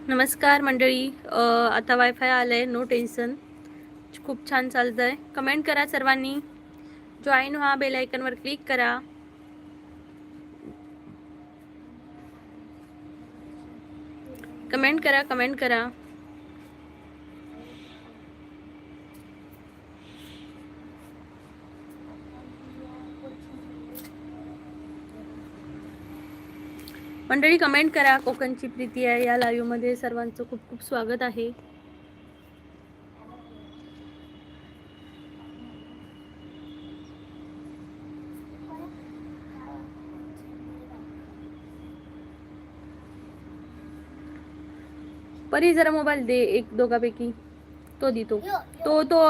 नमस्कार मंडळी. आता वायफाय आलंय, नो टेन्शन. खूप छान चालतंय. कमेंट करा सर्वांनी, जॉईन व्हा, बेल आयकॉनवर क्लिक करा. कमेंट करा. मंडळी कमेंट करा. कोकणची प्रीती आहे या लाईव्ह मध्ये. सर्वांचं खूप खूप स्वागत आहे. परी जरा मोबाईल दे, एक दोघांपैकी तो देतो. तो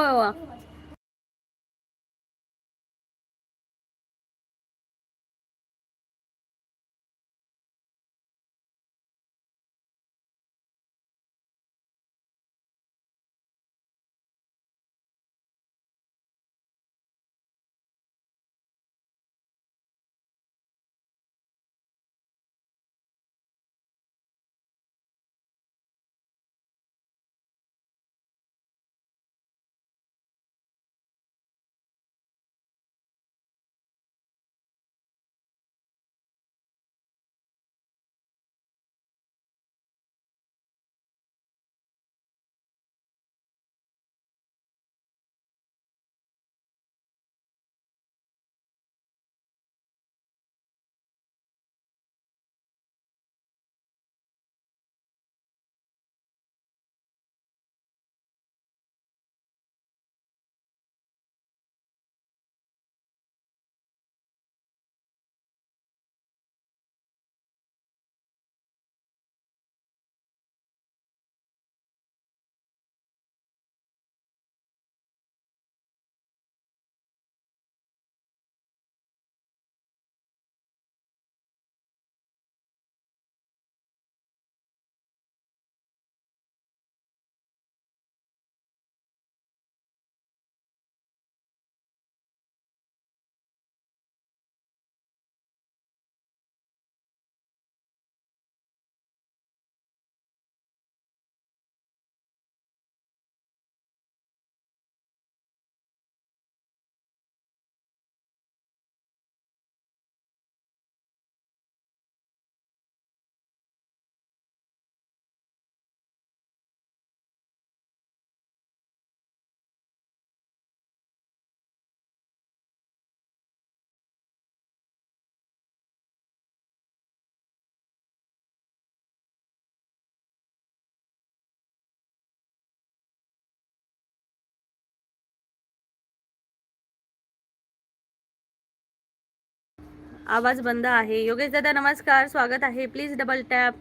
आवाज बंद आहे. योगेश दादा नमस्कार, स्वागत आहे. Please double tap.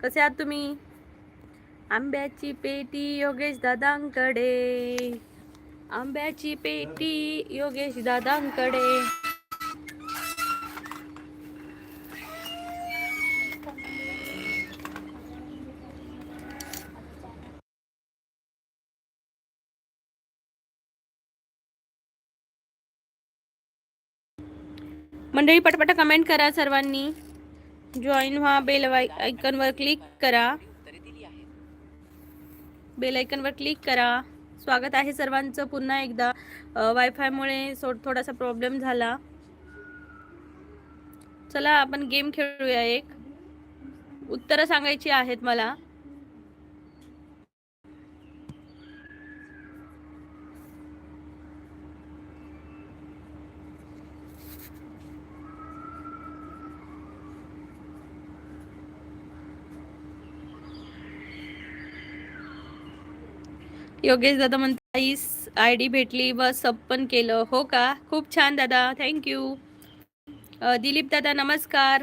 कसे आहात तुम्ही? आंब्याची पेटी योगेश दादांकडे, आंब्याची पेटी योगेश दादांकडे. मंडळी पटपट कमेंट करा सर्वांनी, जॉईन व्हा, बेल आयकॉनवर क्लिक करा. बेल आयकॉनवर क्लिक करा. स्वागत आहे सर्वांचं पुन्हा एकदा. वायफायमुळे थोडासा प्रॉब्लेम झाला. चला आपण गेम खेळूया. एक उत्तरं सांगायची आहेत मला. योगेश दादा म्हणतात आयडी भेटली व सब पण केलं. हो का? खूप छान दादा, थँक्यू. दिलीप दादा नमस्कार,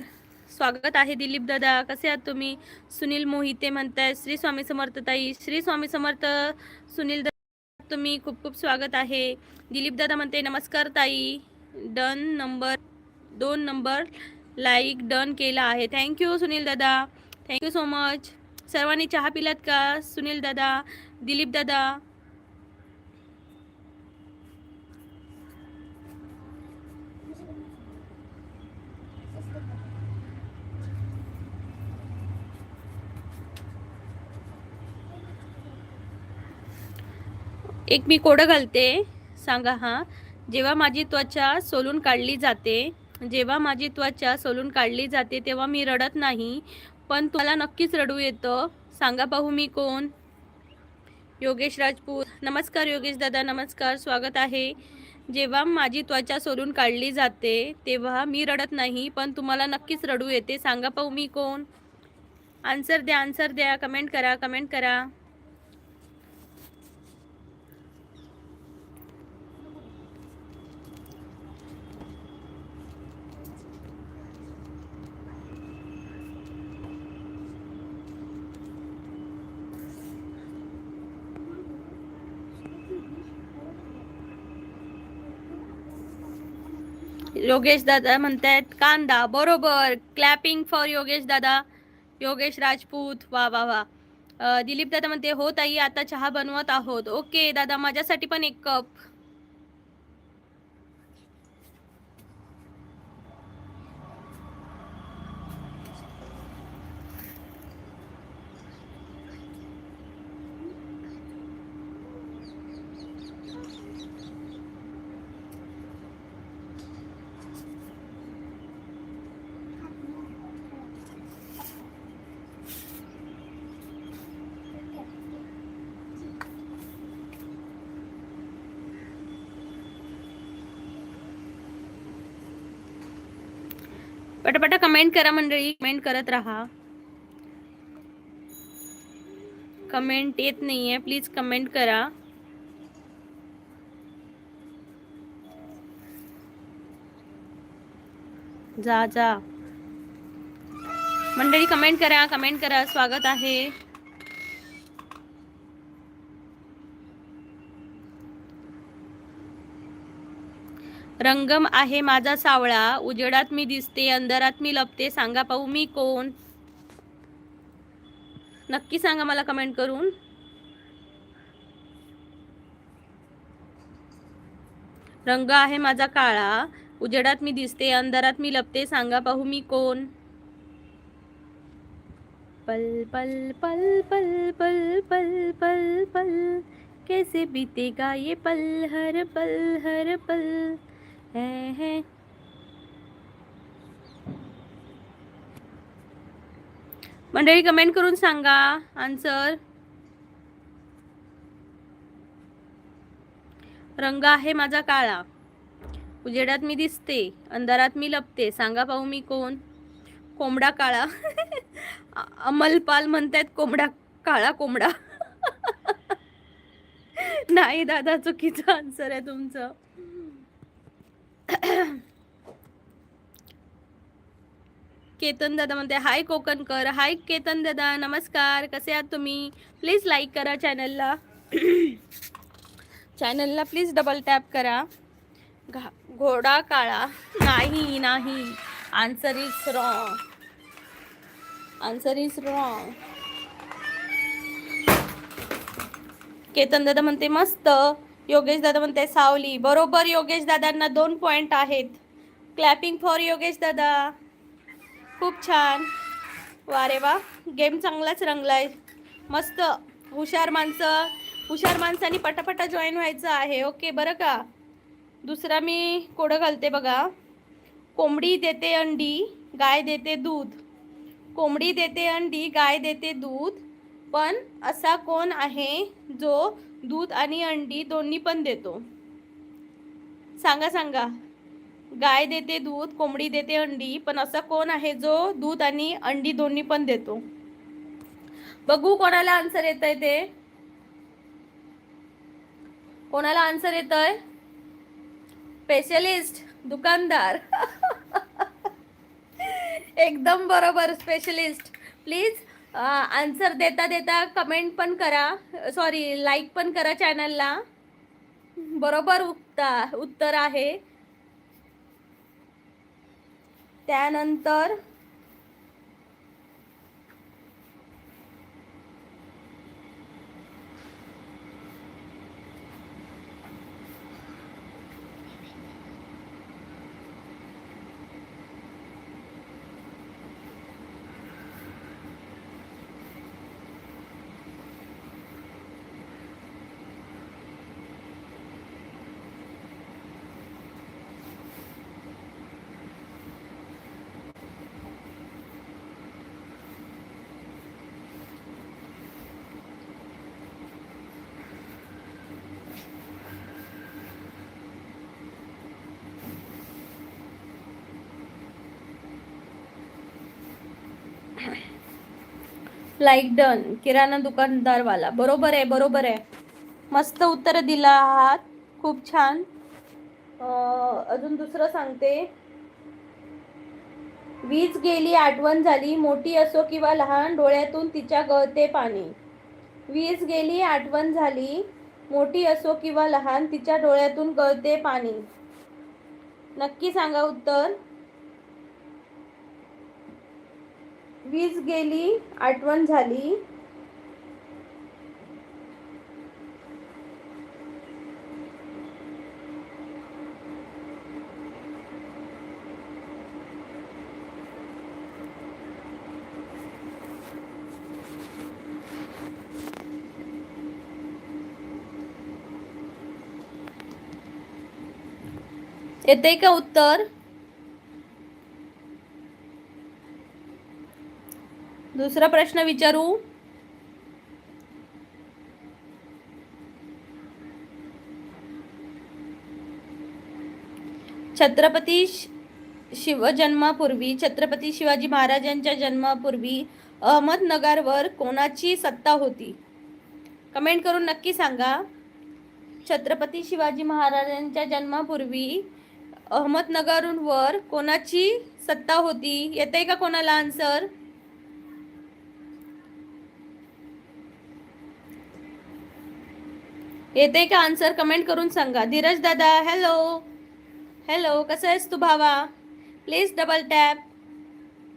स्वागत आहे दिलीप दादा. कसे आहात तुम्ही? सुनील मोहिते म्हणताय श्री स्वामी समर्थ ताई. श्री स्वामी समर्थ. सुनील दादा तुम्ही खूप खूप स्वागत आहे. दिलीप दादा म्हणते नमस्कार ताई, डन नंबर 2 लाईक डन केला आहे. थँक्यू सुनील दादा, थँक्यू सो मच. सर्वांनी चहा पिलात का? सुनील दादा, दिलीप दादा. एक मी कोडं घालते, सांगा हां. जेव्हा माझी त्वचा सोलून काढली जाते, जेव्हा माझी त्वचा सोलून काढली जाते तेव्हा मी रडत नाही, पण तुम्हाला नक्कीच रडू येतं. सांगा पाहू मी कोण? योगेश राजपूत. नमस्कार योगेश दादा, नमस्कार, स्वागत आहे. जेव्हा माझी त्वचा सोलून काढली जाते तेव्हा मी रडत नाही, पण तुम्हाला नक्कीच रडू येते. सांगा पाहू मी कोण? आन्सर द्या, आन्सर द्या, कमेंट करा, कमेंट करा. योगेश दादा म्हणतायत कांदा. बरोबर. क्लॅपिंग फॉर योगेश दादा. योगेश राजपूत. वा वा वा. दिलीप दादा म्हणते हो ताई, आता चहा बनवत आहोत. ओके दादा, माझ्यासाठी पण एक कप. पटापटा कमेंट करा मंडळी, कमेंट करत राहा. कमेंट येत नाहीये, प्लीज कमेंट करा. जा जा मंडळी, कमेंट करा, कमेंट करा, स्वागत आहे. रंगम आहे माझा सावळा, उजेडात मी दिसते, अंधारात मी लपते, सांगा पाहू मी कोण? नक्की सांगा मला कमेंट करून. रंग आहे माझा काळा, उजेडात मी दिसते, अंधारात मी लपते, सांगा पाहू मी कोण? पल पल पल पल पल पल पल पल, कैसे बीतेगा ये पल, हर पल है. मंडळी कमेंट करून सांगा आन्सर. रंग आहे माझा काळा, उजेडात मी दिसते, अंधारात मी लपते, सांगा पाहू मी कोण? कोंबडा काळा. अमलपाल म्हणतात कोंबडा काळा कोंबडा. नाही दादा, चुकीचं आन्सर आहे तुमचं. केतन दादा म्हणते हाय कोकणकर. हाय केतन दादा, नमस्कार, कसे आहात तुम्ही? प्लीज लाईक करा चॅनलला. चॅनलला प्लीज डबल टॅप करा. घोडा काळा. नाही नाही, answer is wrong. Answer is wrong. Ketan दादा म्हणते मस्त. योगेश दादा म्हणते सावली. बरोबर, योगेश दादांना 2 पॉइंट आहेत. क्लॅपिंग फॉर योगेश दादा. खूप छान. वा रे वा, गेम चांगलाच रंगलाय. मस्त. हुशार माणसांनी पटापटा जॉईन व्हायचं आहे. ओके बरं का. दुसरा मी कोडं घालते बघा. कोंबडी देते अंडी, गाय देते दूध. कोंबडी देते अंडी, गाय देते दूध, पण असा कोण आहे जो दूध आणि अंडी दोन्ही पण देतो? सांगा सांगा. गाय देते दूध, कोंबडी देते अंडी, पण असा कोण आहे जो दूध आणि अंडी दोन्ही पण देतो? बघू कोणाला आन्सर येतंय ते. कोणाला आन्सर येतंय? स्पेशलिस्ट, दुकानदार. एकदम बरोबर, स्पेशलिस्ट. प्लीज आन्सर देता देता कमेंट पण करा, सॉरी लाईक पण करा चॅनलला. बरोबर उत्तर आहे. त्यानंतर लाईक डन. किराणा दुकानदारवाला. बरोबर आहे, बरोबर आहे. मस्त उत्तर दिला आहात, खूप छान. अजून दुसरं सांगते. वीज गेली आठवण झाली, मोठी असो किंवा लहान, डोळ्यातून तिच्या गळते पाणी. वीज गेली आठवण झाली, मोठी असो किंवा लहान, तिच्या डोळ्यातून गळते पाणी. नक्की सांगा उत्तर. वीज गेली आठवण झाली, येते का उत्तर? दुसरा प्रश्न विचारू. छत्रपती शिवजन्मापूर्वी, छत्रपती शिवाजी महाराजांच्या जन्मापूर्वी अहमदनगरवर कोणाची सत्ता होती? कमेंट करून नक्की सांगा. छत्रपती शिवाजी महाराजांच्या जन्मापूर्वी अहमदनगरवर कोणाची सत्ता होती? येते का कोणाला आन्सर? येते का आन्सर? कमेंट करून सांगा. धीरज दादा हॅलो. हॅलो, कसं आहेस तू भावा? Please double tap.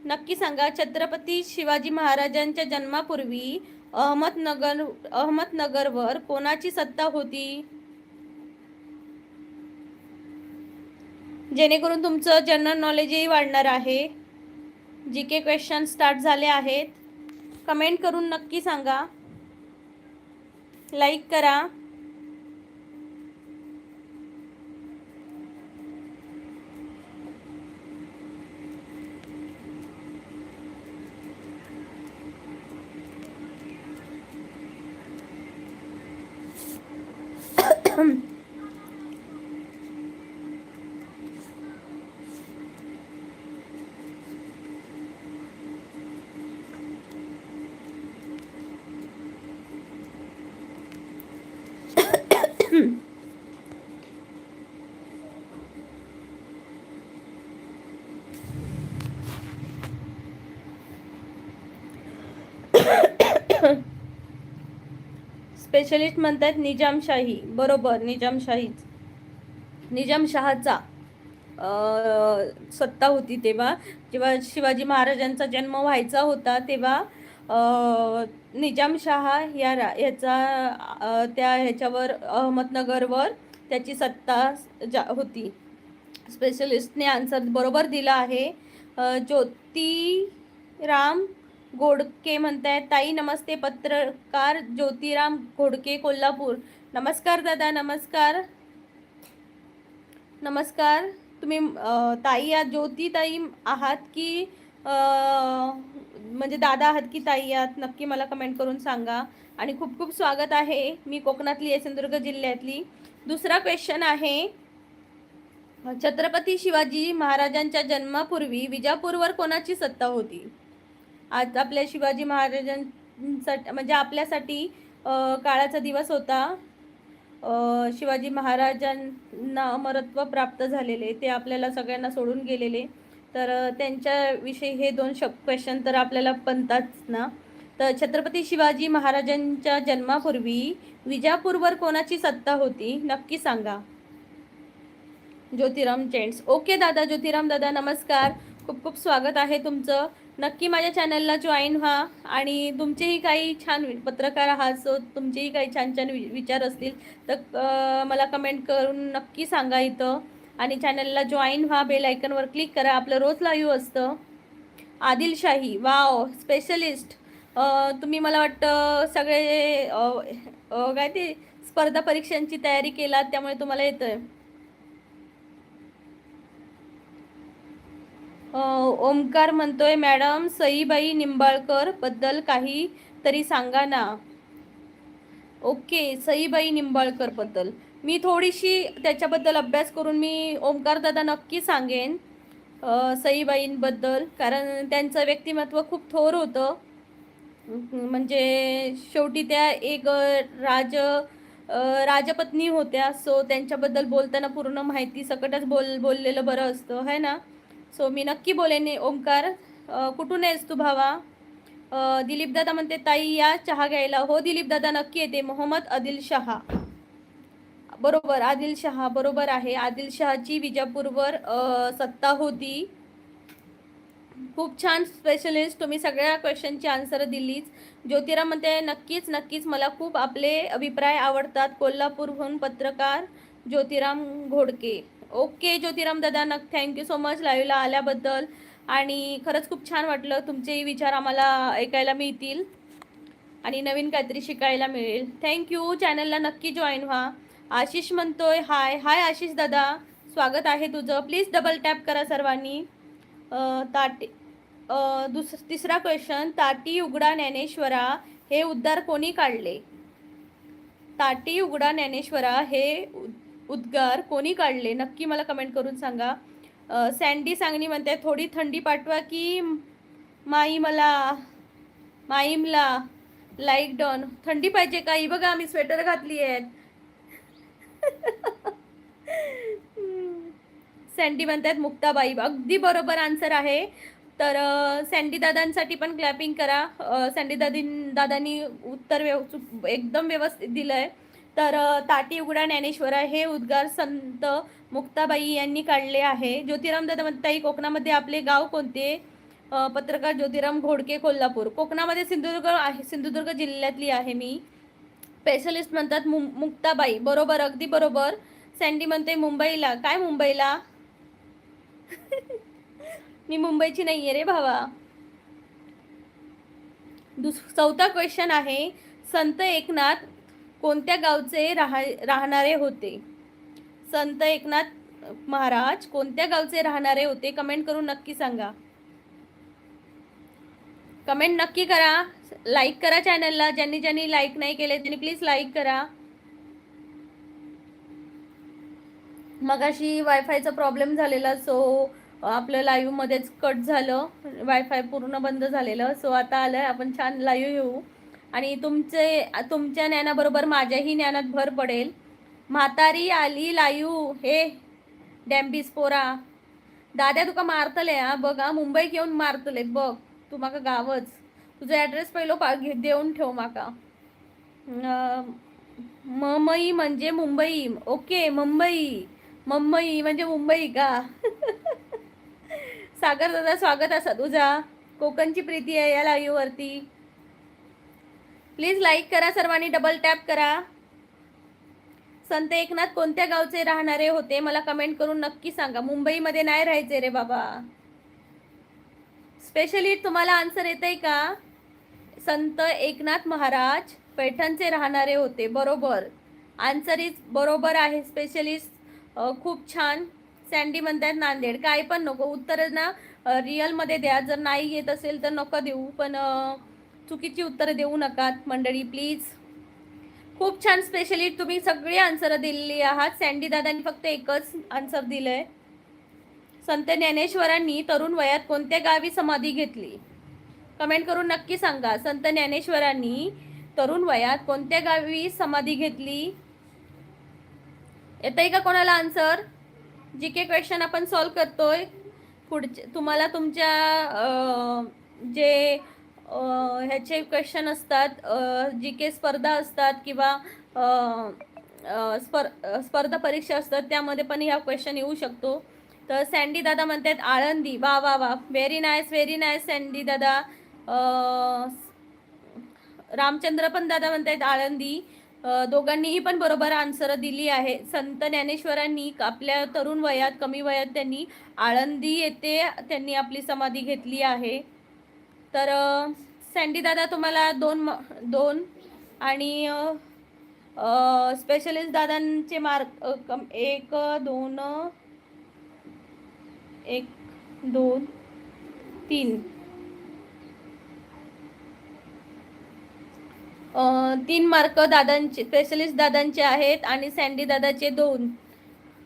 नक्की सांगा. छत्रपती शिवाजी महाराजांच्या जन्मापूर्वी अहमदनगरवर कोणाची सत्ता होती? जेणेकरून तुमचं जनरल नॉलेजही वाढणार आहे. जी के क्वेश्चन स्टार्ट झाले आहेत. कमेंट करून नक्की सांगा. लाईक करा. स्पेशलिस्ट म्हणतात निजामशाही. बरोबर, निजामशाहीच. निजामशहाचा सत्ता होती तेव्हा, जेव्हा शिवाजी महाराजांचा जन्म व्हायचा होता तेव्हा निजामशहा याचा त्या ह्याच्यावर अहमदनगरवर त्याची सत्ता होती. स्पेशलिस्टने आन्सर बरोबर दिला आहे. ज्योतिराम घोडके म्हणतायत ताई नमस्ते. पत्रकार ज्योतिराम घोडके, कोल्हापूर. नमस्कार दादा, नमस्कार. नमस्कार. तुम्ही ताई आहात, ज्योती ताई आहात की म्हणजे दादा आहात की ताई आहात? नक्की मला कमेंट करून सांगा. आणि खूप खूप स्वागत आहे. मी कोकणातली आहे, सिंधुदुर्ग जिल्ह्यातली. दुसरा क्वेश्चन आहे. छत्रपती शिवाजी महाराजांच्या जन्मापूर्वी विजापूरवर कोणाची सत्ता होती? आज आपल्या शिवाजी महाराजांसाठी म्हणजे आपल्यासाठी काळाचा दिवस होता. शिवाजी महाराजांना अमरत्व प्राप्त झालेले, ते आपल्याला सगळ्यांना सोडून गेलेले, तर त्यांच्याविषयी हे दोन क्वेश्चन तर आपल्याला बनताच ना. तर छत्रपती शिवाजी महाराजांच्या जन्मापूर्वी विजापूरवर कोणाची सत्ता होती? नक्की सांगा. ज्योतिराम जेंट्स. ओके दादा, ज्योतिराम दादा नमस्कार. खूप खूप स्वागत आहे तुमचं. नक्की माझ्या चॅनलला जॉईन व्हा. आणि तुमचेही काही छान पत्रकार आहात, सो तुमचेही काही छान छान विचार असतील तर मला कमेंट करून नक्की सांगा इथं. आणि चॅनलला जॉईन व्हा, बेल आयकनवर क्लिक करा. आपलं रोज लाईव्ह असतं. Adilshahi, wow, specialist. तुम्ही मला वाटतं सगळे काय ते स्पर्धा परीक्षांची तयारी केलात, त्यामुळे तुम्हाला येतंय. ओमकार म्हणतोय मॅडम सईबाई निंबाळकर बद्दल काही तरी सांगा ना. ओके, सईबाई निंबाळकर बद्दल मी थोडीशी त्याच्याबद्दल अभ्यास करून मी ओमकार दादा नक्की सांगेन सईबाईंबद्दल, कारण त्यांचं व्यक्तिमत्व खूप थोर होतं. म्हणजे शेवटी त्या एक राजपत्नी होत्या. सो त्यांच्याबद्दल बोलताना पूर्ण माहिती सकटच बोललेलं बरं असतं है ना. सो मी नक्की बोलेन. ओंकार, कुठून आहेस तू भावा? दिलीप दादा म्हणते ताई या चहा घ्यायला. हो दिलीप दादा नक्की येते. मोहम्मद आदिल शहा, बरोबर, आदिल शहा बरोबर आहे. आदिल शहाची विजापूरवर सत्ता होती. खूप छान स्पेशलिस्ट, तुम्ही सगळ्या क्वेश्चनची आन्सर दिलीच. ज्योतिराम म्हणते नक्कीच नक्कीच, मला खूप आपले अभिप्राय आवडतात. कोल्हापूरहून पत्रकार ज्योतिराम घोडके. ओके ज्योतिराम दादा, थँक्यू सो मच लाईव्हला आल्याबद्दल. आणि खरंच खूप छान वाटलं, तुमचेही विचार आम्हाला ऐकायला मिळतील आणि नवीन काहीतरी शिकायला मिळेल. थँक्यू. चॅनलला नक्की जॉईन व्हा. आशिष म्हणतोय हाय हाय. आशिष दादा स्वागत आहे तुझं. प्लीज डबल टॅप करा सर्वांनी. ताटी तिसरा क्वेश्चन, ताटी उघडा ज्ञानेश्वरा हे उद्गार कोणी काढले? ताटी उघडा ज्ञानेश्वरा हे उद्गार कोणी काढले? नक्की मला कमेंट करून सांगा. सँडी सांगणी म्हणते थोडी थंडी पाठवा की माईमला लाईक डन. थंडी पाहिजे का? ही बघा मी स्वेटर घातली आहे. सँडी म्हणतात मुक्ताबाई. अगदी बरोबर आन्सर आहे. तर सँडी दादांसाठी पण क्लॅपिंग करा. सँडी दादांनी उत्तर एकदम व्यवस्थित दिलंय. तर ताटी उघडा ज्ञानेश्वरा हे उद्गार संत मुक्ताबाई यांनी काढले आहे. ज्योतिराम दादा म्हणताई कोकणामध्ये आपले गाव कोणते? पत्रकार ज्योतिराम घोडके कोल्हापूर. कोकणामध्ये सिंधुदुर्ग आहे, सिंधुदुर्ग जिल्ह्यातली आहे मी. स्पेशलिस्ट म्हणतात मुक्ताबाई, बरोबर अगदी बरोबर. सँडी म्हणते मुंबईला. काय मुंबईला? मी मुंबईची नाहीये रे भावा. चौथा क्वेश्चन आहे, संत एकनाथ कोणत्या गावचे राहणारे होते? संत एकनाथ महाराज कोणत्या गावचे राहणारे होते? कमेंट करून नक्की सांगा. कमेंट नक्की करा. लाईक करा चॅनलला. ज्यांनी लाईक नाही केले त्यांनी प्लीज लाईक करा. मगाशी वायफायचा प्रॉब्लेम झालेला, सो आपलं लाईव्ह मध्येच कट झालं. वायफाय पूर्ण बंद झालेलं. सो आता आलंय, आपण छान लाईव्ह येऊ आणि तुमच्या ज्ञानाबरोबर माझ्याही ज्ञानात भर पडेल. म्हातारी आली लाईव्ह. हे डॅम्बिस पोरा दाद्या तुका मारतले. हा बघा मुंबई घेऊन मारतले बघ. तू माका गावच. तुझा ॲड्रेस पहिलो देऊन ठेव माका. मुंबई म्हणजे मुंबई. ओके मुंबई म्हणजे मुंबई का? सागर दादा स्वागत असा तुझा. कोकणची प्रीती आहे या लाईव्ह वरती. प्लीज लाईक करा सर्वांनी. डबल टॅप करा. संत एकनाथ कोणत्या गावचे राहणारे होते? मला कमेंट करून नक्की सांगा. मुंबईमध्ये नाही राहायचे रे बाबा. स्पेशली तुम्हाला आन्सर येतंय का? संत एकनाथ महाराज पैठणचे राहणारे होते. बरोबर. आन्सर इज बरोबर आहे. स्पेशलिस्ट खूप छान. सँडी म्हणतात नांदेड. काय पण नको उत्तर ना रिअलमध्ये द्या. जर नाही येत असेल तर नको देऊ, पण चुकीची उत्तरं देऊ नकात मंडळी प्लीज. खूप छान स्पेशलिस्ट, तुम्ही सगळी आन्सर दिलेली आहात. सँडी दादांनी फक्त एकच आन्सर दिलंय. संत ज्ञानेश्वरांनी तरुण वयात कोणत्या गावी समाधी घेतली? कमेंट करून नक्की सांगा. संत ज्ञानेश्वरांनी तरुण वयात कोणत्या गावी समाधी घेतली? येतंय का कोणाला आन्सर? जी के क्वेश्चन आपण सॉल्व करतोय. पुढचे तुम्हाला तुमच्या जे ह्याचे क्वेश्चन असतात, जी के स्पर्धा असतात किंवा स्पर्धा परीक्षा असतात, त्यामध्ये पण ह्या क्वेश्चन येऊ शकतो. तर सँडी दादा म्हणतात आळंदी. वा वा वा, व्हेरी नाईस सँडी दादा. रामचंद्र पण दादा म्हणतात आळंदी. दोघांनीही पण बरोबर आन्सर दिली आहे. संत ज्ञानेश्वरांनी आपल्या तरुण वयात, कमी वयात त्यांनी आळंदी येथे त्यांनी आपली समाधी घेतली आहे. तर सँडी दादा तुम्हाला दोन आणि स्पेशलिस्ट दादांचे मार्क 1 2 3 3 मार्क दादांचे, स्पेशलिस्ट दादांचे आहेत आणि सँडी दादाचे 2.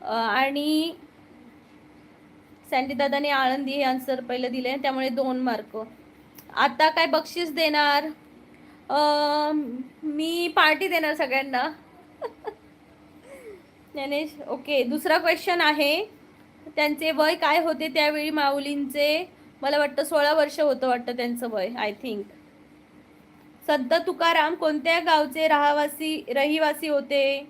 आणि सँडी दादाने आळंदी हे आन्सर पहिलं दिले, त्यामुळे 2 मार्क. आता काय बक्षीस देणार? मी पार्टी देणार सगळ्यांना. ज्ञानेश ओके. दुसरा क्वेश्चन आहे, त्यांचे वय काय होते त्यावेळी माऊलींचे? मला वाटतं 16 वर्ष होतं वाटतं त्यांचं वय, आय थिंक. संत तुकाराम कोणत्या गावचे रहिवासी होते?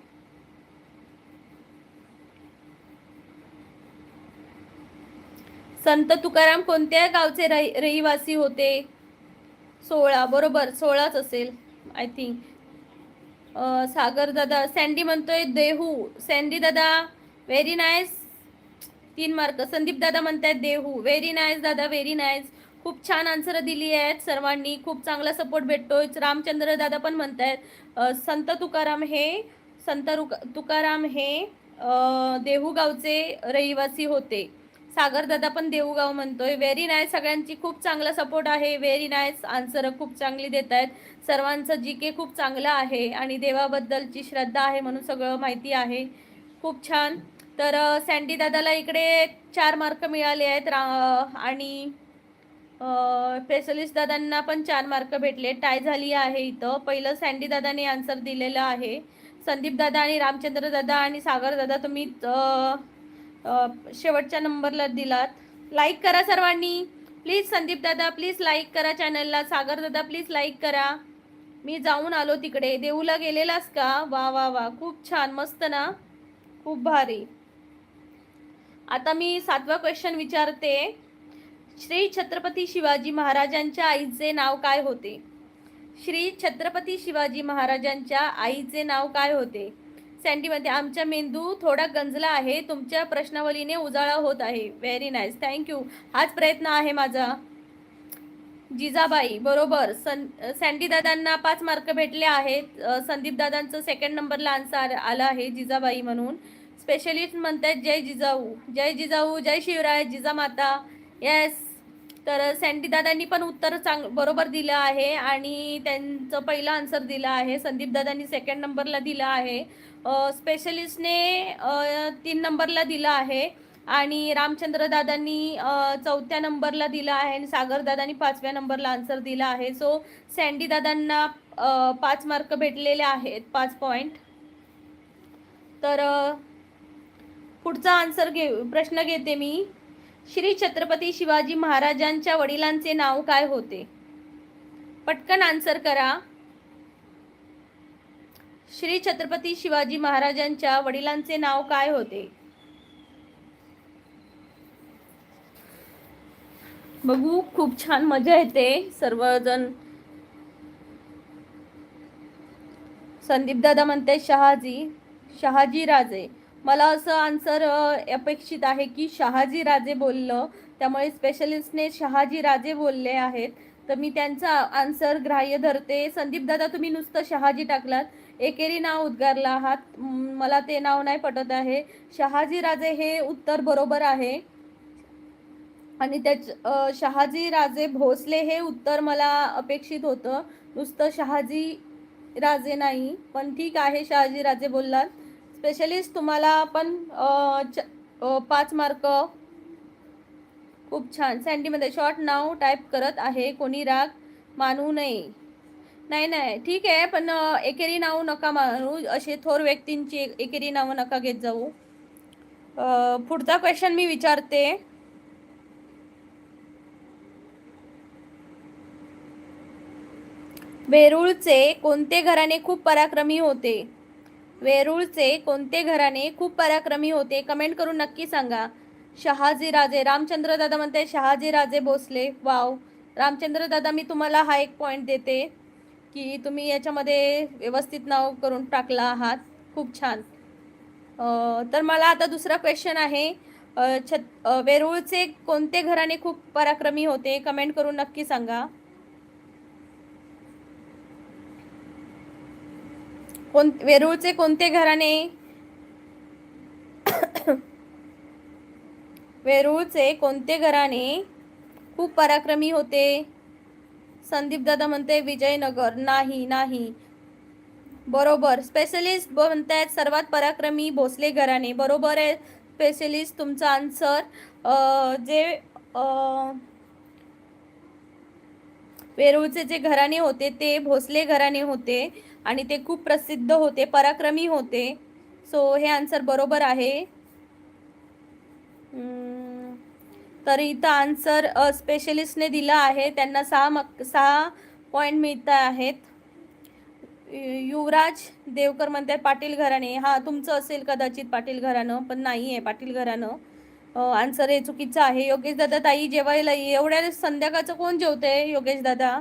संत तुकाराम कोणत्या गावचे रहिवासी होते? 16 बरोबर, 16च असेल आय थिंक. सागर दादा, सँडी म्हणतोय देहू. सँडी दादा व्हेरी नाईस, 3 मार्क. संदीप दादा म्हणतायत देहू. व्हेरी नाईस दादा, व्हेरी नाईस. खूप छान आन्सर दिली आहेत सर्वांनी, खूप चांगला सपोर्ट भेटतोय. रामचंद्र दादा पण म्हणतायत संत तुकाराम हे देहू गावचे रहिवासी होते. सागर दादा पण देऊगाव म्हणतोय. व्हेरी नाईस, सगळ्यांची खूप चांगला सपोर्ट आहे. व्हेरी नाईस, आन्सर खूप चांगली देत आहेत. सर्वांचं जीके खूप चांगलं आहे आणि देवाबद्दलची श्रद्धा आहे म्हणून सगळं माहिती आहे. खूप छान. तर सँडी दादाला इकडे 4 मार्क मिळाले आहेत आणि स्पेशलिस्ट दादांना पण 4 मार्क भेटले. टाय झाली आहे इथं. पहिलं सँडी दादाने आन्सर दिलेलं आहे. संदीप दादा आणि रामचंद्र दादा आणि सागर दादा तुम्ही शेवटच्या नंबरला दिलात. लाईक करा सर्वांनी प्लीज. संदीप दादा प्लीज लाईक करा चॅनलला. सागर दादा प्लीज लाईक करा. मी जाऊन आलो तिकडे. देऊला गेलेलास का? वा वा वा, खूप छान, मस्त ना, खूप भारी. आता मी 7वा क्वेश्चन विचारते. श्री छत्रपती शिवाजी महाराजांच्या आईचे नाव काय होते? श्री छत्रपती शिवाजी महाराजांच्या आईचे नाव काय होते? सँडीमध्ये आमचा मेंदू थोडा गंजला आहे, तुमच्या प्रश्नावलीने उजाळा होत आहे. Very nice, thank you. हाच प्रयत्न आहे माझा. जिजाबाई बरोबर. सँडी दादांना 5 मार्क भेटले आहेत. संदीप दादांचं 2nd नंबरला आन्सर आला आहे जिजाबाई म्हणून. स्पेशलिस्ट म्हणतात जय जिजाऊ, जय जिजाऊ, जय शिवराय, जिजामाता. येस. तर सँडी दादांनी पण उत्तर बरोबर दिलं आहे आणि त्यांचं पहिला आन्सर दिला आहे. संदीप दादांनी 2nd नंबरला दिला आहे. स्पेशलिस्टने 3 नंबरला दिला आहे आणि रामचंद्र दादांनी 4थ्या नंबरला दिला आहे आणि सागर दादांनी 5व्या नंबरला आन्सर दिला आहे. सो सँडी दादांना 5 मार्क भेटलेले आहेत, 5 पॉईंट. तर पुढचा प्रश्न घेते मी. श्री छत्रपती शिवाजी महाराजांच्या वडिलांचे नाव काय होते? पटकन आन्सर करा. श्री छत्रपती शिवाजी महाराजांच्या वडिलांचे नाव काय होते? बघू, खूप छान मजा येते. सर्वजण. संदीप दादा म्हणते शहाजी राजे. मला असं आन्सर अपेक्षित आहे की शहाजी राजे बोललं, त्यामुळे स्पेशलिस्टने शहाजी राजे बोलले आहेत, तर मी त्यांचा आन्सर ग्राह्य धरते. संदीप दादा तुम्ही नुसतं शहाजी टाकलात, एकेरी नाव उद्गारला आहात, मला ते नाव नाही पटत आहे. शहाजी राजे हे उत्तर बरोबर आहे आणि शहाजी राजे भोसले हे उत्तर मला अपेक्षित होतं, नुसतं शहाजी राजे नाही. पण ठीक आहे, शहाजी राजे बोललात. स्पेशलिस्ट तुम्हाला पण 5 मार्क. खूप छान. सँडीमध्ये शॉर्ट नाव टाईप करत आहे, कोणी राग मानू नये. नाही ठीक आहे, पण एकेरी नाव नका मानू, असे थोर व्यक्तींची एकेरी नावं नका घेत जाऊ. पुढचा क्वेश्चन मी विचारते. वेरूळचे कोणते घराणे खूप पराक्रमी होते? वेरूळचे कोणते घराणे खूप पराक्रमी होते? कमेंट करून नक्की सांगा. शहाजी राजे. रामचंद्र दादा म्हणते शहाजी राजे भोसले. वाव. रामचंद्र दादा, मी तुम्हाला हा 1 पॉईंट देते की तुम्ही याच्यामध्ये व्यवस्थित नाव करून टाकला आहात. खूप छान. तर मला आता दुसरा क्वेश्चन आहे. वेरूळचे कोणते घराणे खूप पराक्रमी होते? कमेंट करून नक्की सांगा. वेरूळचे कोणते घराणे वेरूळचे कोणते घराणे खूप पराक्रमी होते? संदीप दादा म्हणते विजयनगर. नाही बरोबर. स्पेशलिस्ट म्हणतायत सर्वात पराक्रमी भोसले घराणे. बरोबर आहे स्पेशलिस्ट, तुमचा आन्सर. जे वेरूळचे जे घराणे होते ते भोसले घराणे होते आणि ते खूप प्रसिद्ध होते, पराक्रमी होते. सो हे आन्सर बरोबर आहे. तर इथं आन्सर स्पेशलिस्टने दिला आहे, त्यांना 6 पॉईंट मिळत आहेत. युवराज देवकर म्हणतात पाटील घराणे. हा तुमचं असेल कदाचित पाटील घराणं, पण नाही आहे पाटील घराणं. आन्सर हे चुकीचं आहे. योगेश दादा ताई जेवायला एवढ्या संध्याकाळचं कोण जेवतंय योगेश दादा?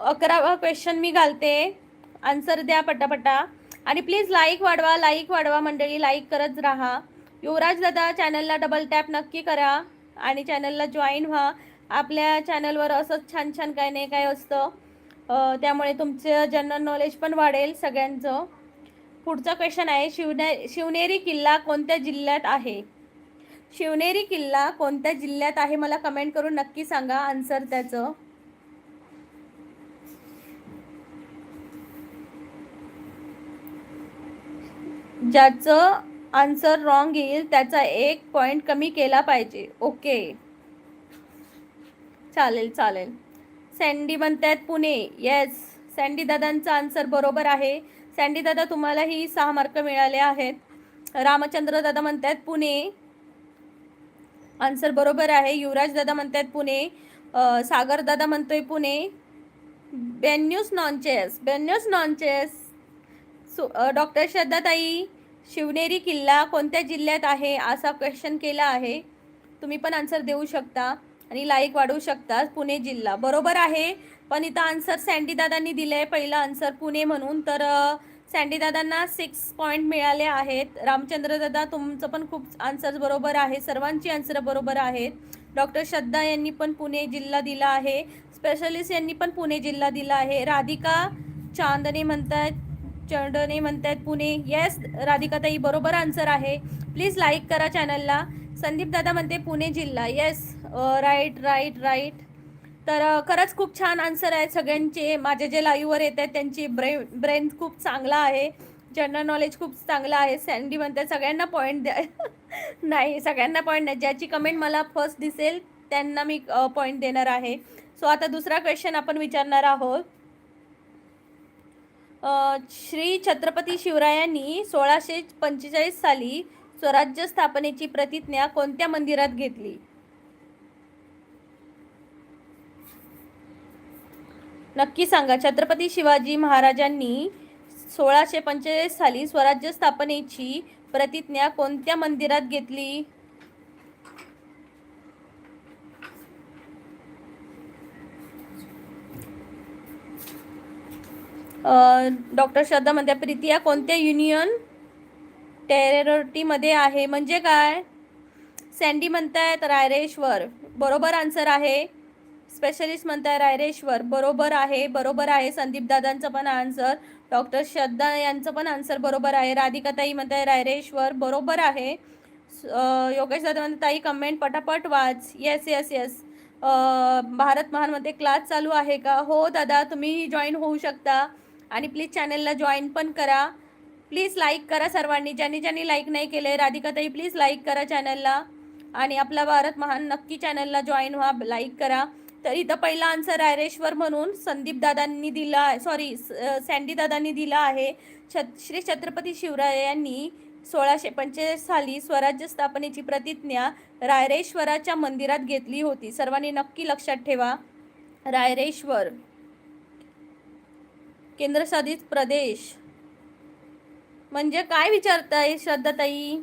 11वा क्वेश्चन मी घालते, आन्सर द्या पटापटा. आणि प्लीज लाईक वाढवा मंडळी, लाईक करत राहा. युवराज दादा चॅनलला डबल टॅप नक्की करा आणि चॅनलला जॉईन व्हा. आपल्या चॅनलवर असंच छान छान काय नाही काय असतं, त्यामुळे तुमचं जनरल नॉलेज पण वाढेल सगळ्यांचं. पुढचा क्वेश्चन आहे, शिवनेरी किल्ला कोणत्या जिल्ह्यात आहे? शिवनेरी किल्ला कोणत्या जिल्ह्यात आहे मला कमेंट करून नक्की सांगा आन्सर त्याचं. ज्याचं आन्सर रॉंग येईल त्याचा 1 पॉईंट कमी केला पाहिजे. ओके, चालेल चालेल. सँडी म्हणतात पुणे. येस, सँडी दादांचा आन्सर बरोबर आहे. सँडी दादा तुम्हालाही 6 मार्क मिळाले आहेत. रामचंद्र दादा म्हणतात पुणे, आन्सर बरोबर आहे. युवराज दादा म्हणतात पुणे. सागर दादा म्हणतोय पुणे. बेन्यूस नॉनचेस. डॉक्टर श्रद्धाताई, शिवनेरी किल्ला कोणत्या जिल्ह्यात आहे असा क्वेश्चन केला आहे. तुम्ही पण आन्सर देऊ शकता आणि लाईक वाढवू शकता. पुणे जिल्हा बरोबर आहे, पण इथं आन्सर सँडी दादांनी दिले पहिला आन्सर पुणे म्हणून. तर सँडी दादांना 6 पॉईंट मिळाले आहेत. रामचंद्र दादा तुमचं पण खूप आन्सर बरोबर आहे, सर्वांची आन्सर बरोबर आहेत. डॉक्टर श्रद्धा यांनी पण पुणे जिल्हा दिला आहे. स्पेशलिस्ट यांनी पण पुणे जिल्हा दिला आहे. राधिका चांदणे म्हणतात पुणे. येस राधिकाताई बरोबर आन्सर आहे. प्लीज लाईक करा चॅनलला. संदीप दादा म्हणते पुणे जिल्हा. Yes, right. तर खरंच खूप छान आन्सर आहेत सगळ्यांचे. माझे जे लाईव्हवर येत आहेत त्यांची ब्रेन खूप चांगला आहे, जनरल नॉलेज खूप चांगलं आहे. सँडी म्हणते सगळ्यांना पॉईंट द्या. नाही, सगळ्यांना पॉईंट नाही, ज्याची कमेंट मला फर्स्ट दिसेल त्यांना मी पॉईंट देणार आहे. सो आता दुसरा क्वेश्चन आपण विचारणार आहोत. श्री छत्रपती शिवरायांनी 1645 साली स्वराज्य स्थापनेची प्रतिज्ञा कोणत्या मंदिरात घेतली? नक्की सांगा. छत्रपती शिवाजी महाराजांनी 1645 साली स्वराज्य स्थापनेची प्रतिज्ञा कोणत्या मंदिरात घेतली? डॉक्टर श्रद्धा म्हणते प्रीतिया कोणत्या युनियन टेरिटरीमध्ये आहे म्हणजे काय? सँडी म्हणतायत रायरेश्वर. बरोबर आन्सर आहे. स्पेशलिस्ट म्हणताय रायरेश्वर. बरोबर आहे. संदीप दादांचं पण आन्सर, डॉक्टर श्रद्धा यांचं पण आन्सर बरोबर आहे. राधिकाताई म्हणताय रायरेश्वर. बरोबर आहे. योगेश दादा म्हणतात ताई कमेंट पटापट वाच. येस. भारत महानमध्ये क्लास चालू आहे का? हो दादा, तुम्ही जॉईन होऊ शकता आणि प्लीज चॅनलला जॉईन पण करा. प्लीज लाईक करा सर्वांनी, ज्यांनी लाईक नाही केले. राधिकाताई प्लीज लाईक करा चॅनलला आणि आपला भारत महान नक्की चॅनलला जॉईन व्हा, लाईक करा. तर इथं पहिला आन्सर रायरेश्वर म्हणून संदीप दादांनी दिला आहे, सॉरी सँडी दादांनी दिला आहे. श्री छत्रपती शिवरायांनी 1645 साली स्वराज्य स्थापनेची प्रतिज्ञा रायरेश्वराच्या मंदिरात घेतली होती. सर्वांनी नक्की लक्षात ठेवा. रायरेश्वर केंद्रशासित प्रदेश म्हणजे काय विचारताय श्रद्धाताई?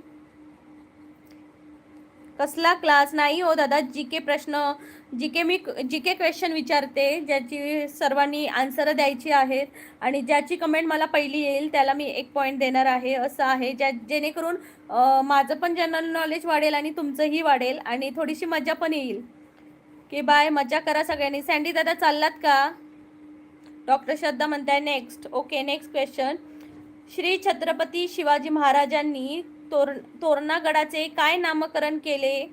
कसला क्लास? नाही हो दादा, जीके प्रश्न, जीके क्वेश्चन विचारते, ज्याची सर्वांनी आन्सर द्यायची आहेत आणि ज्याची कमेंट मला पहिली येईल त्याला मी 1 पॉईंट देणार आहे. असं आहे जेणेकरून माझं पण जनरल नॉलेज वाढेल आणि तुमचंही वाढेल आणि थोडीशी मजा पण येईल. की बाय, मजा करा सगळ्यांनी. सँडी दादा चाललात का? डॉक्टर श्रद्धा म्हणताय next. Okay, next question. Shri Chhatrapati Shivaji महाराजांनी तोरणागडाचे काय नामकरण केले?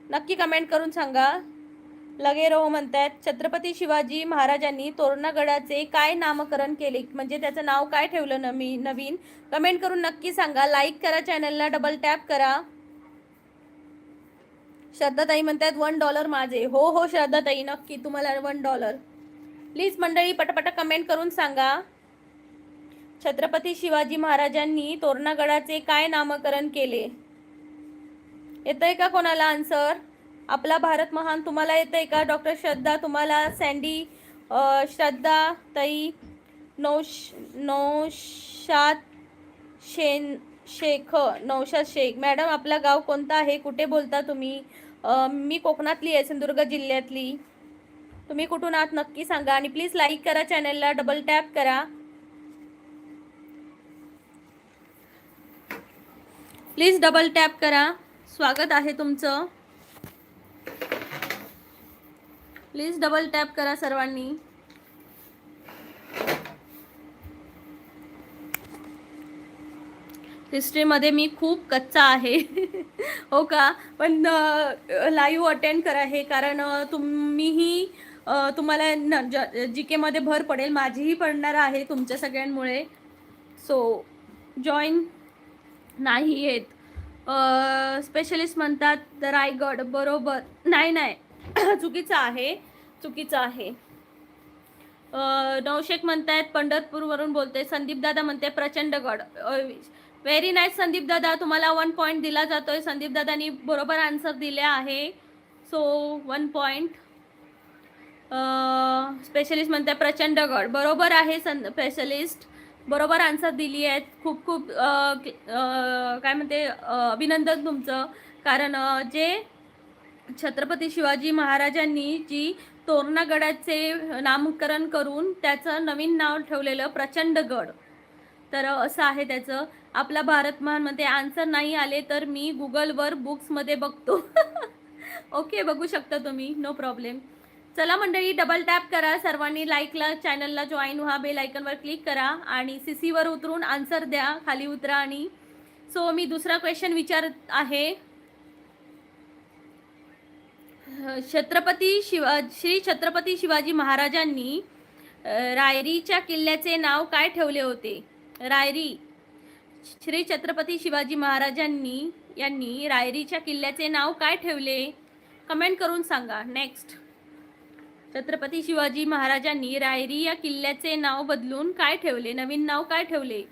नक्की कमेंट करून सांगा. लगे रहो म्हणतात. छत्रपती शिवाजी महाराजांनी तोरणागडाचे काय नामकरण केले म्हणजे त्याचं नाव काय ठेवलं नवीन? कमेंट करून नक्की सांगा. लाईक करा चॅनलला, डबल टॅप करा. श्रद्धाताई म्हणतात $1 माझे. हो हो श्रद्धाताई, नक्की तुम्हाला $1. प्लीज मंडळी पटापट कमेंट करून सांगा. छत्रपती शिवाजी महाराजांनी तोरणागडाचे काय नामकरण केले? येतंय का कोणाला आन्सर? आपला भारत महान तुम्हाला येतंय का? डॉक्टर श्रद्धा, तुम्हाला सँडी, श्रद्धा ताई, नौशाद नौशाद शेख. मॅडम आपला गाव कोणता आहे? कुठे बोलता तुम्ही? मी कोकणातली आहे, सिंधुदुर्ग जिल्ह्यातली. तुम्ही कुठून आहात नक्की सांगा. आणि प्लीज लाईक करा, चॅनलला डबल टॅप करा. प्लीज डबल टॅप करा. स्वागत आहे तुमचं. प्लीज डबल टॅप करा सर्वांनी. हिस्ट्रीमध्ये मी खूप कच्चा आहे. हो का? पण लाईव्ह अटेंड करा हे, कारण तुम्हीही तुम्हाला जी केमध्ये भर पडेल, माझीही पडणार आहे तुमच्या सगळ्यांमुळे. सो जॉईन नाही येत. स्पेशलिस्ट म्हणतात रायगड. बरोबर नाही नाही चुकीचं आहे, चुकीचं आहे. नवशेख म्हणतायत पंढरपूरवरून बोलते. संदीप दादा म्हणते प्रचंडगड. व्हेरी नाईस संदीप दादा, तुम्हाला 1 पॉईंट दिला जातोय. संदीप दादानी बरोबर आन्सर दिले आहे, सो 1 पॉईंट. स्पेशलिस्ट म्हणते प्रचंडगड. बरोबर आहे स्पेशलिस्ट, बरोबर आन्सर दिली आहेत. खूप खूप काय म्हणते अभिनंदन तुमचं, कारण जे छत्रपती शिवाजी महाराजांनी जी तोरणागडाचे नामकरण करून त्याचं नवीन नाव ठेवलेलं प्रचंडगड, तर असं आहे त्याचं. आपला भारत महान म्हणते आन्सर नाही आले तर मी गुगलवर बुक्समध्ये बघतो. ओके, बघू शकता तुम्ही, नो प्रॉब्लेम. चला मंडळी डबल टॅप करा सर्वांनी, लाईकला, चॅनलला जॉईन व्हा, बेल आयकॉनवर क्लिक करा आणि सीसीवर उतरून आन्सर द्या, खाली उतरा. आणि सो मी दुसरा क्वेश्चन विचारत आहे. श्री छत्रपती शिवाजी महाराजांनी रायरीच्या किल्ल्याचे नाव काय ठेवले होते? रायरी. श्री छत्रपती शिवाजी यांनी रायरीच्या किल्ल्याचे नाव काय ठेवले? कमेंट करून सांगा. नेक्स्ट, छत्रपती शिवाजी महाराजांनी रायरी या किल्ल्याचे नाव बदलून काय ठेवले? नवीन नाव काय ठेवले?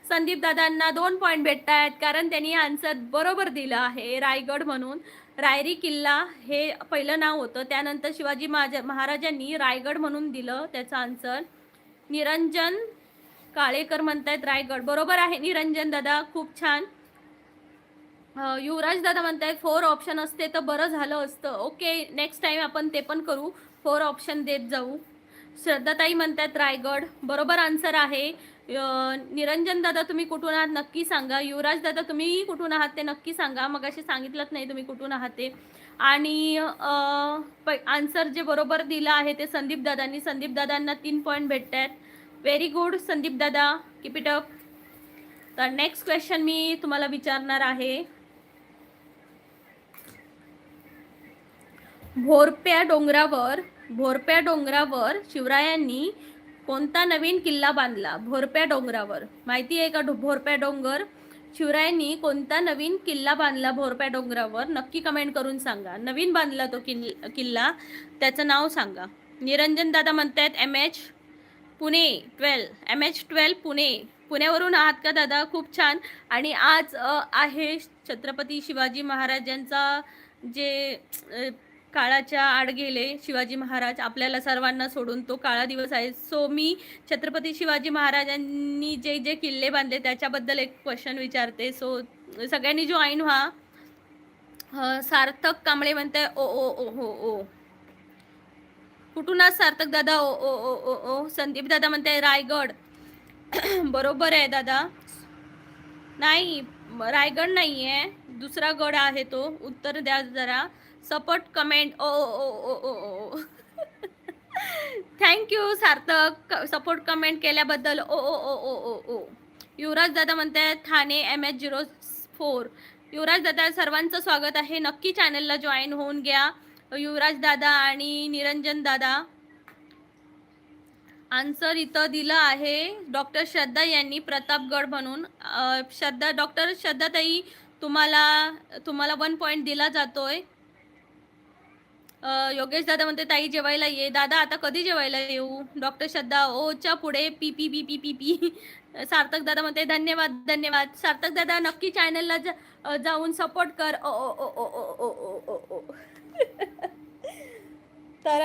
संदीप दादांना 2 पॉईंट भेटत आहेत, कारण त्यांनी आन्सर बरोबर दिलं आहे, रायगड म्हणून. रायरी किल्ला हे पहिलं नाव होतं, त्यानंतर शिवाजी महाराजांनी रायगड म्हणून दिलं त्याचं आन्सर. निरंजन काळेकर म्हणतायत रायगड. बरोबर आहे निरंजन दादा, खूप छान. युवराज दादा म्हणतायत 4 ऑप्शन असते तर बरं झालं असतं. ओके, नेक्स्ट टाइम आपण ते पण करू, 4 ऑप्शन देत जाऊ. श्रद्धाताई म्हणतात रायगड. बरोबर आन्सर आहे. निरंजन दादा तुम्ही कुठून आहात नक्की सांगा. युवराज दादा तुम्ही कुठून आहात ते नक्की सांगा, मग असे सांगितलंच नाही तुम्ही कुठून आहात ते. आणि आन्सर जे बरोबर दिलं आहे ते संदीप दादांनी. संदीप दादांना 3 पॉईंट भेटत आहेत. व्हेरी गुड संदीप दादा, कीप इट अप. तर नेक्स्ट क्वेश्चन मी तुम्हाला विचारणार आहे. भोरप्या डोंगरावर शिवरायांनी कोणता नवीन किल्ला बांधला? भोरप्या डोंगरावर माहिती आहे का? भोरप्या डोंगर, शिवरायांनी कोणता नवीन किल्ला बांधला भोरप्या डोंगरावर? नक्की कमेंट करून सांगा. नवीन बांधला तो किल्ला, त्याचं नाव सांगा. निरंजन दादा म्हणतायत MH पुणे 12. MH 12 पुण्यावरून आहात का दादा? खूप छान. आणि आज आहे छत्रपती शिवाजी महाराजांचा जे काळाच्या आड गेले शिवाजी महाराज, आपल्याला सर्वांना सोडून तो काळा दिवस आहे. सो मी छत्रपती शिवाजी महाराजांनी जे जे किल्ले बांधले त्याच्याबद्दल एक क्वेश्चन विचारते. सो सगळ्यांनी जॉईन व्हा. सार्थक कांबळे म्हणते ओ ओ ओ हो ओ. कुठून आज सार्थक दादा? ओ ओ ओ ओ ओ. संदीप दादा म्हणते रायगड. बरोबर आहे दादा. नाही, रायगड नाही आहे, दुसरा गड आहे तो. उत्तर द्या जरा. सपोर्ट कमेंट ओ ओ ओ ओ ओ. थँक्यू सार्थक, सपोर्ट कमेंट केल्याबद्दल. ओ ओ ओ ओ ओ ओ. युवराज दादा म्हणताय ठाणे MH 04. युवराज दादा सर्वांचं स्वागत आहे, नक्की चॅनलला जॉईन होऊन घ्या. युवराज दादा आणि निरंजन दादा. आन्सर इथं दिलं आहे डॉक्टर श्रद्धा यांनी प्रतापगड म्हणून. डॉक्टर श्रद्धाताई तुम्हाला 1 पॉईंट दिला जातोय. योगेश दादा म्हणते ताई जेवायला ये. दादा आता कधी जेवायला येऊ? डॉक्टर श्रद्धा ओच्या पुढे P P P P P P. Sarthak दादा म्हणते धन्यवाद धन्यवाद. सार्थक दादा नक्की चॅनलला जाऊन सपोर्ट कर. ओ ओ ओ ओ ओ ओ ओ ओ ओ. तर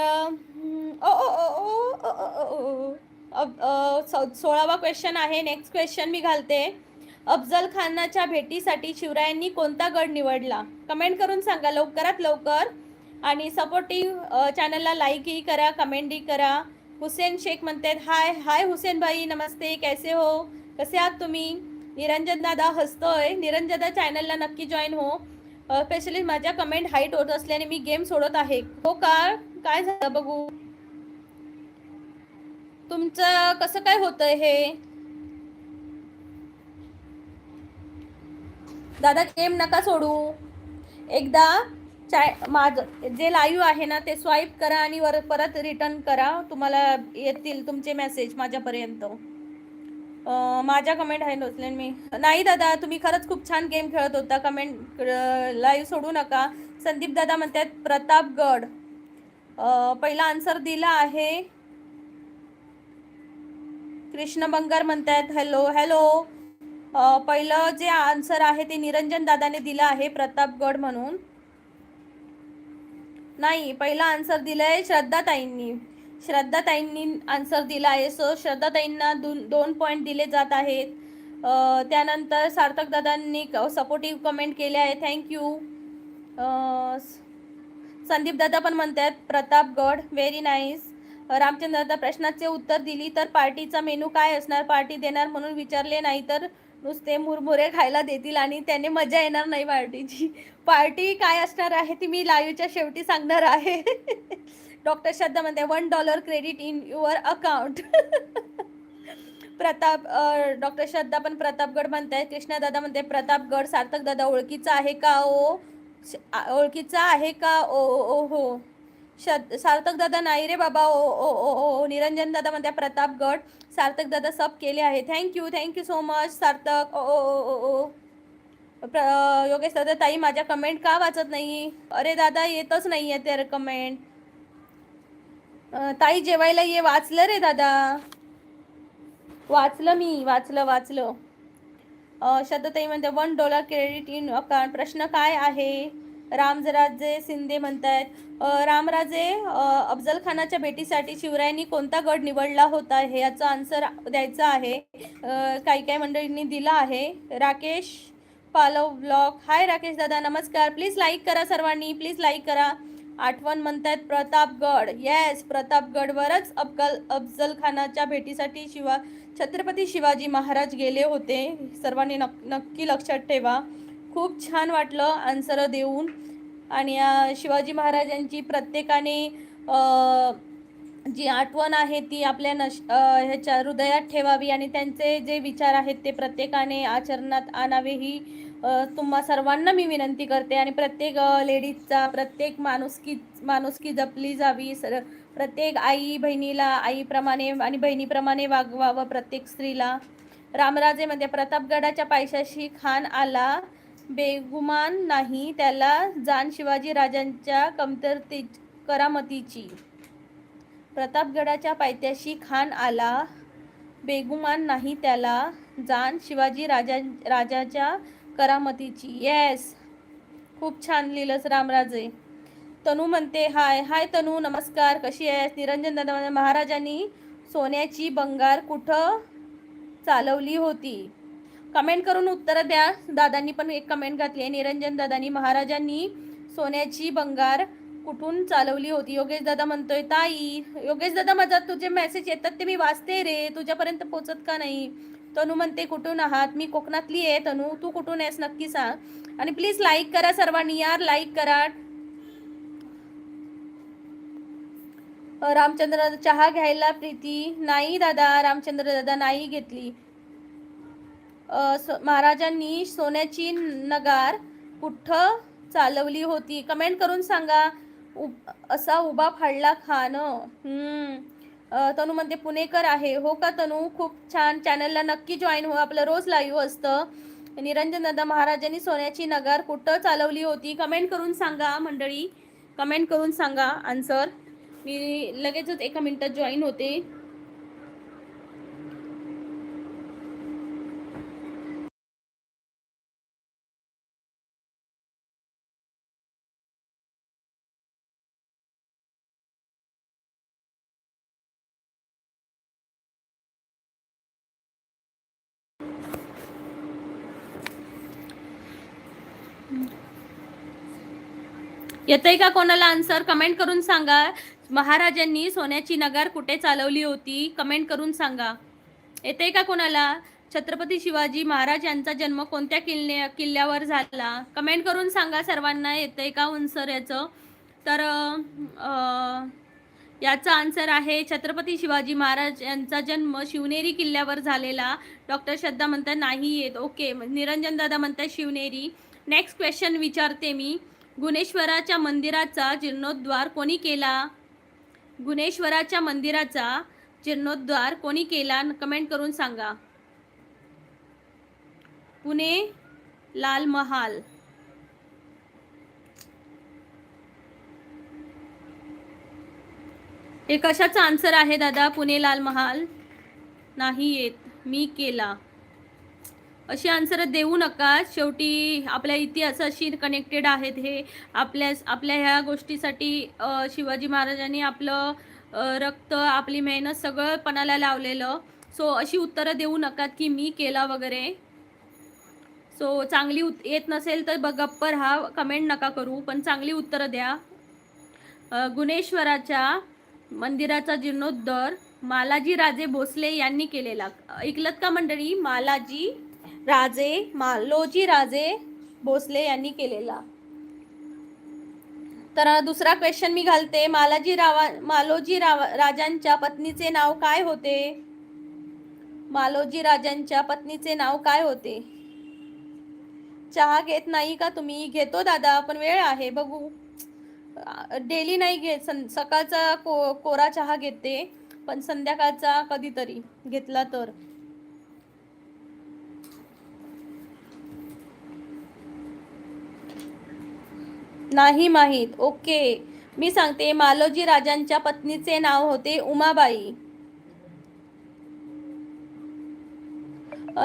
ओ ओ ओ ओ ओ 16वा क्वेश्चन आहे. नेक्स्ट क्वेश्चन मी घालते. अफजल खानाच्या भेटीसाठी शिवरायांनी कोणता गड निवडला? कमेंट करून सांगा लवकरात लवकर. आणि सपोर्टिव्ह चॅनलला लाईकही करा, कमेंटही करा. हुसेन शेख म्हणतात हाय हाय हुसेन भाई नमस्ते, कैसे हो, कसे आहात तुम्ही? निरंजन दादा हसतोय. निरंजन दादा चॅनलला नक्की जॉईन हो. स्पेशली माझ्या कमेंट हाईट होत असल्याने मी गेम सोडत आहे. हो का? काय झालं बघू. तुमचं कसं काय होतंय हे? दादा गेम नका सोडू. एकदा माझं जे लाईव्ह आहे ना ते स्वाईप करा आणि परत रिटर्न करा. तुम्हाला येतील तुमचे मेसेज माझ्यापर्यंत. माझ्या कमेंट आहे नसले मी नाही. दादा तुम्ही खरंच खूप छान गेम खेळत होता. कमेंट लाईव्ह सोडू नका. संदीप दादा म्हणतात प्रतापगड. पहिला आन्सर दिला आहे. कृष्ण बंगार म्हणतात हॅलो हॅलो. पहिलं जे आन्सर आहे ते निरंजन दादाने दिलं आहे प्रतापगड म्हणून. नाही, पहिला आन्सर दिलाय श्रद्धाताईंनी. श्रद्धाताईंनी आन्सर दिला आहे. सो श्रद्धाताईंना 2 पॉईंट दिले जात आहेत. त्यानंतर सार्थक दादांनी सपोर्टिव्ह कमेंट केले आहे. थँक्यू. संदीप दादा पण म्हणतात प्रतापगड. Very nice. रामचंद्र दादा प्रश्नाचे उत्तर दिली तर पार्टीचा मेनू काय असणार? पार्टी देणार म्हणून विचारले, नाही तर नुसते मुरमुरे खायला देतील आणि त्याने मजा येणार नाही पार्टीची. पार्टी काय असणार आहे ती मी लाईव्हच्या शेवटी सांगणार आहे. डॉक्टर श्रद्धा म्हणते $1 credit in your account. Pratap doctor Shraddha पण प्रतापगड म्हणताय. कृष्णा दादा म्हणते प्रतापगड. सार्थक दादा ओळखीचा आहे का? ओळखीचा आहे का? ओ हो. सार्थक दादा नाही रे बाबा. ओ ओ ओ ओ. निरंजन दादा म्हणते प्रतापगड. सार्थक दादा सब केले आहे. थँक्यू सो मच सार्थक. ओ ओ ओ ओ. योगेश दादा ताई माझ्या कमेंट का वाचत नाही? अरे दादा येतच नाही आहे ते कमेंट. ताई जेवायला ये. वाचलं रे दादा, वाचलं मी. वाचलं. श्रद्धाताई म्हणते $1 क्रेडिट इन अकाउंट. प्रश्न काय आहे? रामराजे शिंदे म्हणतायत रामराजे अफजल खानाच्या भेटीसाठी शिवरायांनी कोणता गड निवडला होता हे याचा आन्सर द्यायचा आहे. काही मंडळींनी दिला आहे. राकेश पालव ब्लॉग. हाय राकेश दादा नमस्कार. प्लीज लाईक करा सर्वांनी, प्लीज लाईक करा. आठवण म्हणतायत प्रतापगड. येस प्रतापगडवरच अफजल खानाच्या भेटीसाठी छत्रपती शिवाजी महाराज गेले होते. सर्वांनी नक्की लक्षात ठेवा. खूप छान वाटलं आन्सर देऊन. आणि शिवाजी महाराजांची प्रत्येकाने जी आठवण आहे ती आपल्या ह्याच्या हृदयात ठेवावी आणि त्यांचे जे विचार आहेत ते प्रत्येकाने आचरणात आणावे ही तुम्हा सर्वांना मी विनंती करते. आणि प्रत्येक लेडीजचा प्रत्येक माणुसकी जपली जावी. प्रत्येक आई बहिणीला आईप्रमाणे आणि बहिणीप्रमाणे वागवावं प्रत्येक स्त्रीला. रामराजे म्हणजे प्रतापगडाच्या पायथ्याशी खान आला, बेगुमान नाही त्याला जाण शिवाजी राजांच्या करामतीची. प्रतापगडाच्या पायथ्याशी खान आला, बेगुमान नाही त्याला जाण शिवाजी राजाच्या करामतीची. येस खूप छान लिहिलंस रामराजे. तनू म्हणते हाय तनू नमस्कार, कशी आहेस? निरंजन दादा महाराजांनी सोन्याची बंगार कुठं चालवली होती? कमेंट करून उत्तर द्या. दादांनी पण एक कमेंट घातली आहे. निरंजन दादांनी महाराजांनी सोन्याची बंगार कुठून चालवली होती? योगेश दादा म्हणतोय ताई. योगेश दादा माझा तुझे मेसेज येतात ते मी वाचते रे, तुझ्यापर्यंत पोचत का नाही? तनू म्हणते कुठून आहात? मी कोकणातली आहे. तनू तू कुठून आहेस नक्की सांग. आणि प्लीज लाईक करा सर्वांनी यार, लाईक करा. रामचंद्र चहा घ्यायला प्रीती. नाही दादा रामचंद्र दादा नाही घेतली. महाराजांनी सोन्याची नगार कुठं चालवली होती? कमेंट करून सांगा. असा उभा फाडला खान. तनू म्हणते पुणेकर आहे. हो का तनू? खूप छान. चॅनलला नक्की जॉईन हो, आपलं रोज लाईव्ह असतं. निरंजन दादा महाराजांनी सोन्याची नगार कुठं चालवली होती? कमेंट करून सांगा मंडळी. कमेंट करून सांगा आन्सर. मी लगेचच एका मिनिटात जॉईन होते. येतंय का कोणाला आन्सर? कमेंट करून सांगा. महाराजांनी सोन्याची नगार कुठे चालवली होती? कमेंट करून सांगा. येतंय का कोणाला? छत्रपती शिवाजी महाराज यांचा जन्म कोणत्या किल्ल्यावर झाला? कमेंट करून सांगा सर्वांना. येतंय का आन्सर याचं? तर याचा आन्सर आहे छत्रपती शिवाजी महाराज यांचा जन्म शिवनेरी किल्ल्यावर झालेला. डॉक्टर श्रद्धा म्हणतात नाही येत. ओके, निरंजन दादा म्हणतात शिवनेरी. नेक्स्ट क्वेश्चन विचारते मी. गुणेश्वराच्या मंदिराचा जीर्णोद्धार कोणी केला? गुणेश्वराच्या मंदिराचा जीर्णोद्धार कोणी केला? कमेंट करून सांगा. पुणे लाल महाल. हे कशाचा आन्सर आहे दादा? पुणे लाल महाल नाही येत. मी केला. अशी आन्सर देऊ नका. शेवटी आपल्या इतिहासाशी कनेक्टेड आहेत हे. आपल्या ह्या गोष्टीसाठी शिवाजी महाराजांनी आपलं रक्त, आपली मेहनत सगळं पणाला लावलेलं. सो अशी उत्तरं देऊ नका की मी केला वगैरे. सो चांगली येत नसेल तर गप्प राहा, कमेंट नका करू, पण चांगली उत्तरं द्या. गुणेश्वराच्या मंदिराचा जीर्णोद्धार मालाजी राजे भोसले यांनी केलेला. ऐकलत का मंडळी? मालोजी राजे भोसले यांनी केलेला. तर दुसरा क्वेश्चन मी घालते. मालोजी राजांच्या पत्नीचे नाव काय होते? मालोजी राजांच्या पत्नीचे नाव काय होते? चहा घेत नाही का तुम्ही? घेतो दादा, पण वेळ आहे, बघू. डेली नाही घेत. सकाळचा कोरा चहा घेते, पण संध्याकाळचा कधीतरी घेतला तर. नाही माहीत. ओके, मी सांगते. मालोजी राजांच्या पत्नीचे नाव होते उमाबाई.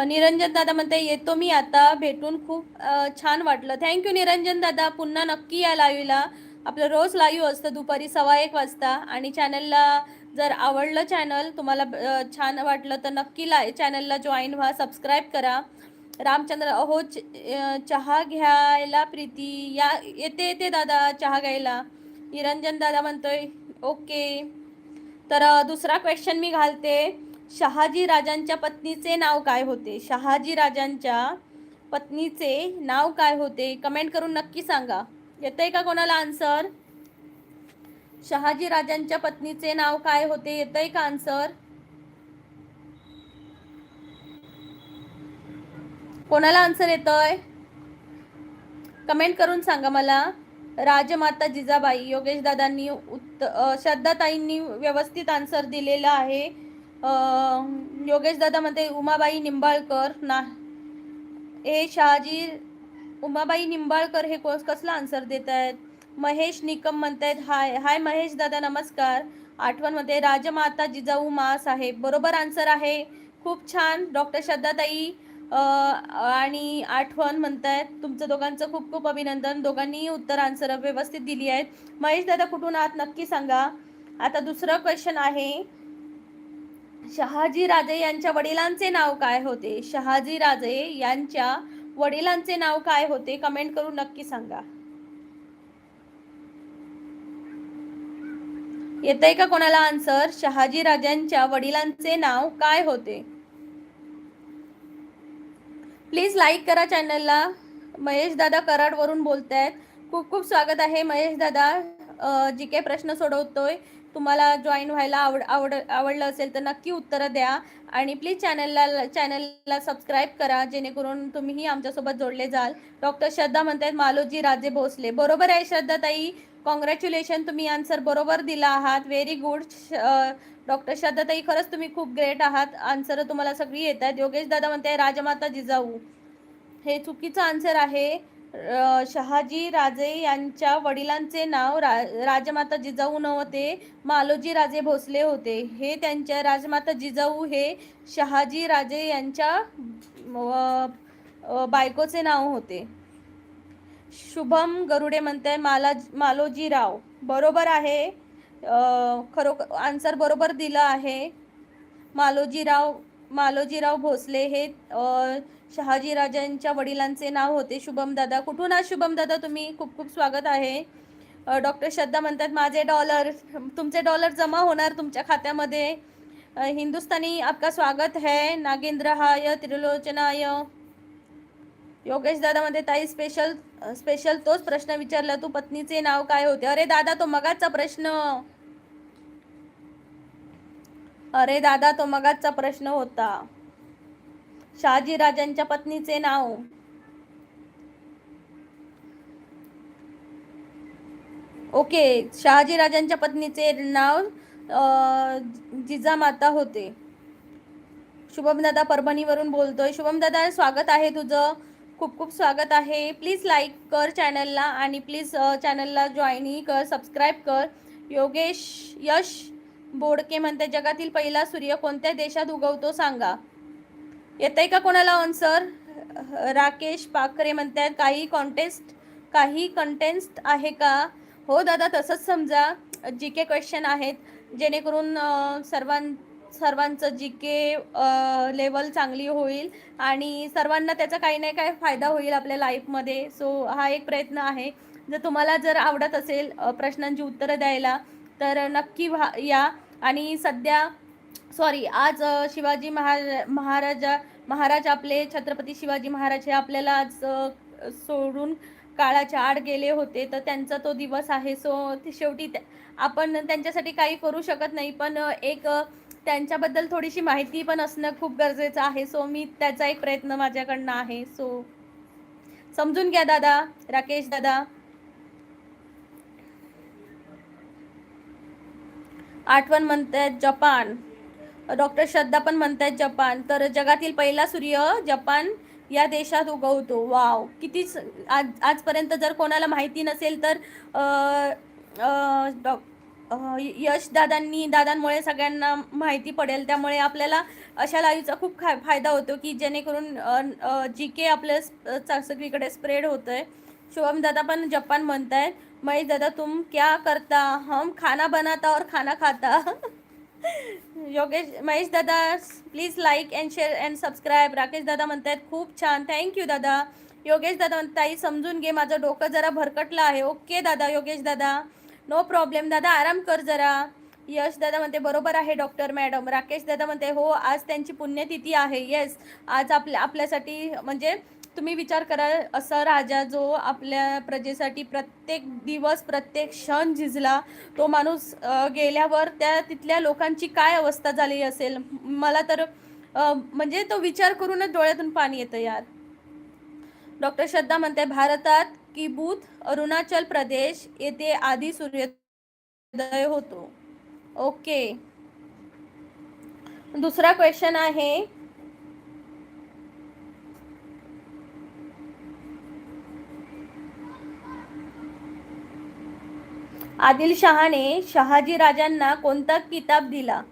निरंजन दादा म्हणते येतो मी आता, भेटून खूप छान वाटलं. थँक्यू निरंजन दादा. पुन्हा नक्की या लाईव्हला. आपलं रोज लाईव्ह असतं दुपारी 1:15 वाजता. आणि चॅनलला जर आवडलं, चॅनल तुम्हाला छान वाटलं तर नक्की चॅनलला जॉईन व्हा, सबस्क्राईब करा. रामचंद्र अहो चहा घ्यायला प्रीती या. येते दादा चहा घ्यायला. निरंजन दादा म्हणतोय ओके. तर दुसरा क्वेश्चन मी घालते. शहाजी राजांच्या पत्नीचे नाव काय होते? शहाजी राजांच्या पत्नीचे नाव काय होते? कमेंट करून नक्की सांगा. येतंय का कोणाला आन्सर? शहाजी राजांच्या पत्नीचे नाव काय होते? येतंय का आन्सर? कोणाला आन्सर येतोय? कमेंट करून सांगा मला. राजमाता जिजाबाई. योगेश दादांनी श्रद्धाताईंनी व्यवस्थित आन्सर दिलेला आहे. योगेश दादा म्हणते उमाबाई निंबाळकर ना. हे शहाजी उमाबाई निंबाळकर हे कसला आन्सर देत आहेत? महेश निकम म्हणतायत हाय महेश दादा नमस्कार. आठवण मध्ये राजमाता जिजाऊ मा साहेब. बरोबर आन्सर आहे. खूप छान. डॉक्टर श्रद्धाताई आणि आठवण म्हणतायत. तुमचं दोघांचं खूप खूप अभिनंदन. दोघांनी उत्तर आन्सर व्यवस्थित दिली आहेत. महेश दादा कुठून आहात नक्की सांगा. आता दुसरं क्वेश्चन आहे. शहाजी राजे यांच्या वडिलांचे नाव काय होते? शहाजी राजे यांच्या वडिलांचे नाव काय होते? कमेंट करून नक्की सांगा. येतंय का कोणाला आन्सर? शहाजी राजांच्या वडिलांचे नाव काय होते? प्लीज लाईक करा चॅनलला. महेश दादा कराड वरून बोलतायत. खूप खूप स्वागत आहे महेश दादा. जी काही प्रश्न सोडवतोय, तुम्हाला जॉईन व्हायला आवडलं असेल तर नक्की उत्तरं द्या. आणि प्लीज चॅनलला सबस्क्राईब करा, जेणेकरून तुम्हीही आमच्यासोबत जोडले जाल. डॉक्टर श्रद्धा म्हणतात मालोजी राजे भोसले. बरोबर आहे श्रद्धाताई. कॉंग्रॅच्युलेशन, तुम्ही आन्सर बरोबर दिला आहात. व्हेरी गुड डॉक्टर श्रद्धाताई. खरंच तुम्ही खूप ग्रेट आहात. आन्सर तुम्हाला सगळी येत आहेत. योगेश दादा म्हणते राजमाता जिजाऊ. हे चुकीचं आन्सर आहे. शहाजी राजे यांच्या वडिलांचे नाव राजमाता जिजाऊ नव्हते, मालोजी राजे भोसले होते. हे त्यांच्या राजमाता जिजाऊ हे शहाजी राजे यांच्या बायकोचे नाव होते. शुभम गरुडे म्हणते मालोजीराव. बरोबर आहे. खरोखर आन्सर बरोबर दिलं आहे. मालोजीराव भोसले हे शहाजीराजांच्या वडिलांचे नाव होते. शुभम दादा, कुठून आज शुभम दादा तुम्ही? खूप खूप स्वागत आहे. डॉक्टर श्रद्धा म्हणतात माझे डॉलर, तुमचे डॉलर जमा होणार तुमच्या खात्यामध्ये. हिंदुस्तानी आपका स्वागत है. नागेंद्र हाय त्रिलोचनाय. योगेश दादा म्हणते ताई स्पेशल तोच प्रश्न विचारला तू, पत्नीचे नाव काय होते? अरे दादा तो मगाचा प्रश्न. अरे दादा तो मगाचा प्रश्न होता. शहाजी राजांच्या पत्नीचे नाव. ओके, शहाजी राजांच्या पत्नीचे नाव जिजामाता होते. शुभम दादा परभणीवरून बोलतोय. शुभम दादा स्वागत आहे तुझं, खूप खूप स्वागत आहे. प्लीज लाईक कर चॅनलला आणि प्लीज चॅनलला जॉईनही कर, सबस्क्राईब कर. यश बोडके म्हणते जगातील पहिला सूर्य कोणत्या देशात उगवतो सांगा. येतंय का कोणाला आन्सर? राकेश पाखरे म्हणतात काही कंटेस्ट आहे का? हो दादा, तसंच समजा जी के क्वेश्चन आहेत, जेणेकरून सर्वांचं जी के लेवल चांगली होईल आणि सर्वांना त्याचा काही नाही काही फायदा होईल आपल्या लाईफमध्ये. सो हा एक प्रयत्न आहे. तुम्हाला जर आवडत असेल प्रश्नांची उत्तरं द्यायला तर नक्की या. आणि आज शिवाजी महाराज आपले छत्रपती शिवाजी महाराज हे आपल्याला आज सोडून काळाच्या आड गेले होते, तर त्यांचा तो दिवस आहे. सो शेवटी आपण त्यांच्यासाठी काही करू शकत नाही, पण एक त्यांच्याबद्दल थोडीशी माहिती पण असणं खूप गरजेचं आहे. सो मी त्याचा एक प्रयत्न माझ्याकडनं आहे. सो समजून घ्या दादा. राकेश दादा, आठवण म्हणतात जपान. डॉक्टर श्रद्धा पण म्हणतात जपान. तर जगातील पहिला सूर्य जपान या देशात उगवतो. वाव, किती आजपर्यंत जर कोणाला माहिती नसेल तर यश दादांमुळे सगळ्यांना माहिती पडेल. त्यामुळे आपल्याला अशा लाईव्हचा खूप फायदा होतो की जेणेकरून जी के आपल्या सगळीकडे स्प्रेड होतंय. शुभम दादा पण जपान म्हणतायत. महेश दादा तुम क्या करता? हम खाना बनाता और खाना खाता. महेश दादा please like and share and subscribe. Rakesh दादा म्हणतात खूप छान, थँक्यू दादा. योगेश दादा म्हणतात ताई समजून घे, माझं डोकं जरा भरकटलं आहे. ओके दादा, योगेश दादा नो प्रॉब्लेम दादा, आराम कर जरा. यश दादा म्हणते बरोबर आहे डॉक्टर मॅडम. राकेश दादा म्हणते हो आज त्यांची पुण्यतिथी आहे. येस, आज आपल्यासाठी म्हणजे तुम्ही विचार करा, असा राजा जो आपल्या प्रजेसाठी प्रत्येक दिवस प्रत्येक क्षण झिजला, तो माणूस गेल्यावर तिथल्या लोकांची काय अवस्था झाली असेल. मला तर म्हणजे तो विचार करूनच डोळ्यातून पाणी येतं यार. डॉक्टर श्रद्धा म्हणते भारतात किबूत अरुणाचल प्रदेश येथे आधी सूर्योदय होतो. ओके, दुसरा क्वेश्चन आहे. आदिलशहाने शहाजी राजांना कोणता किताब दिला?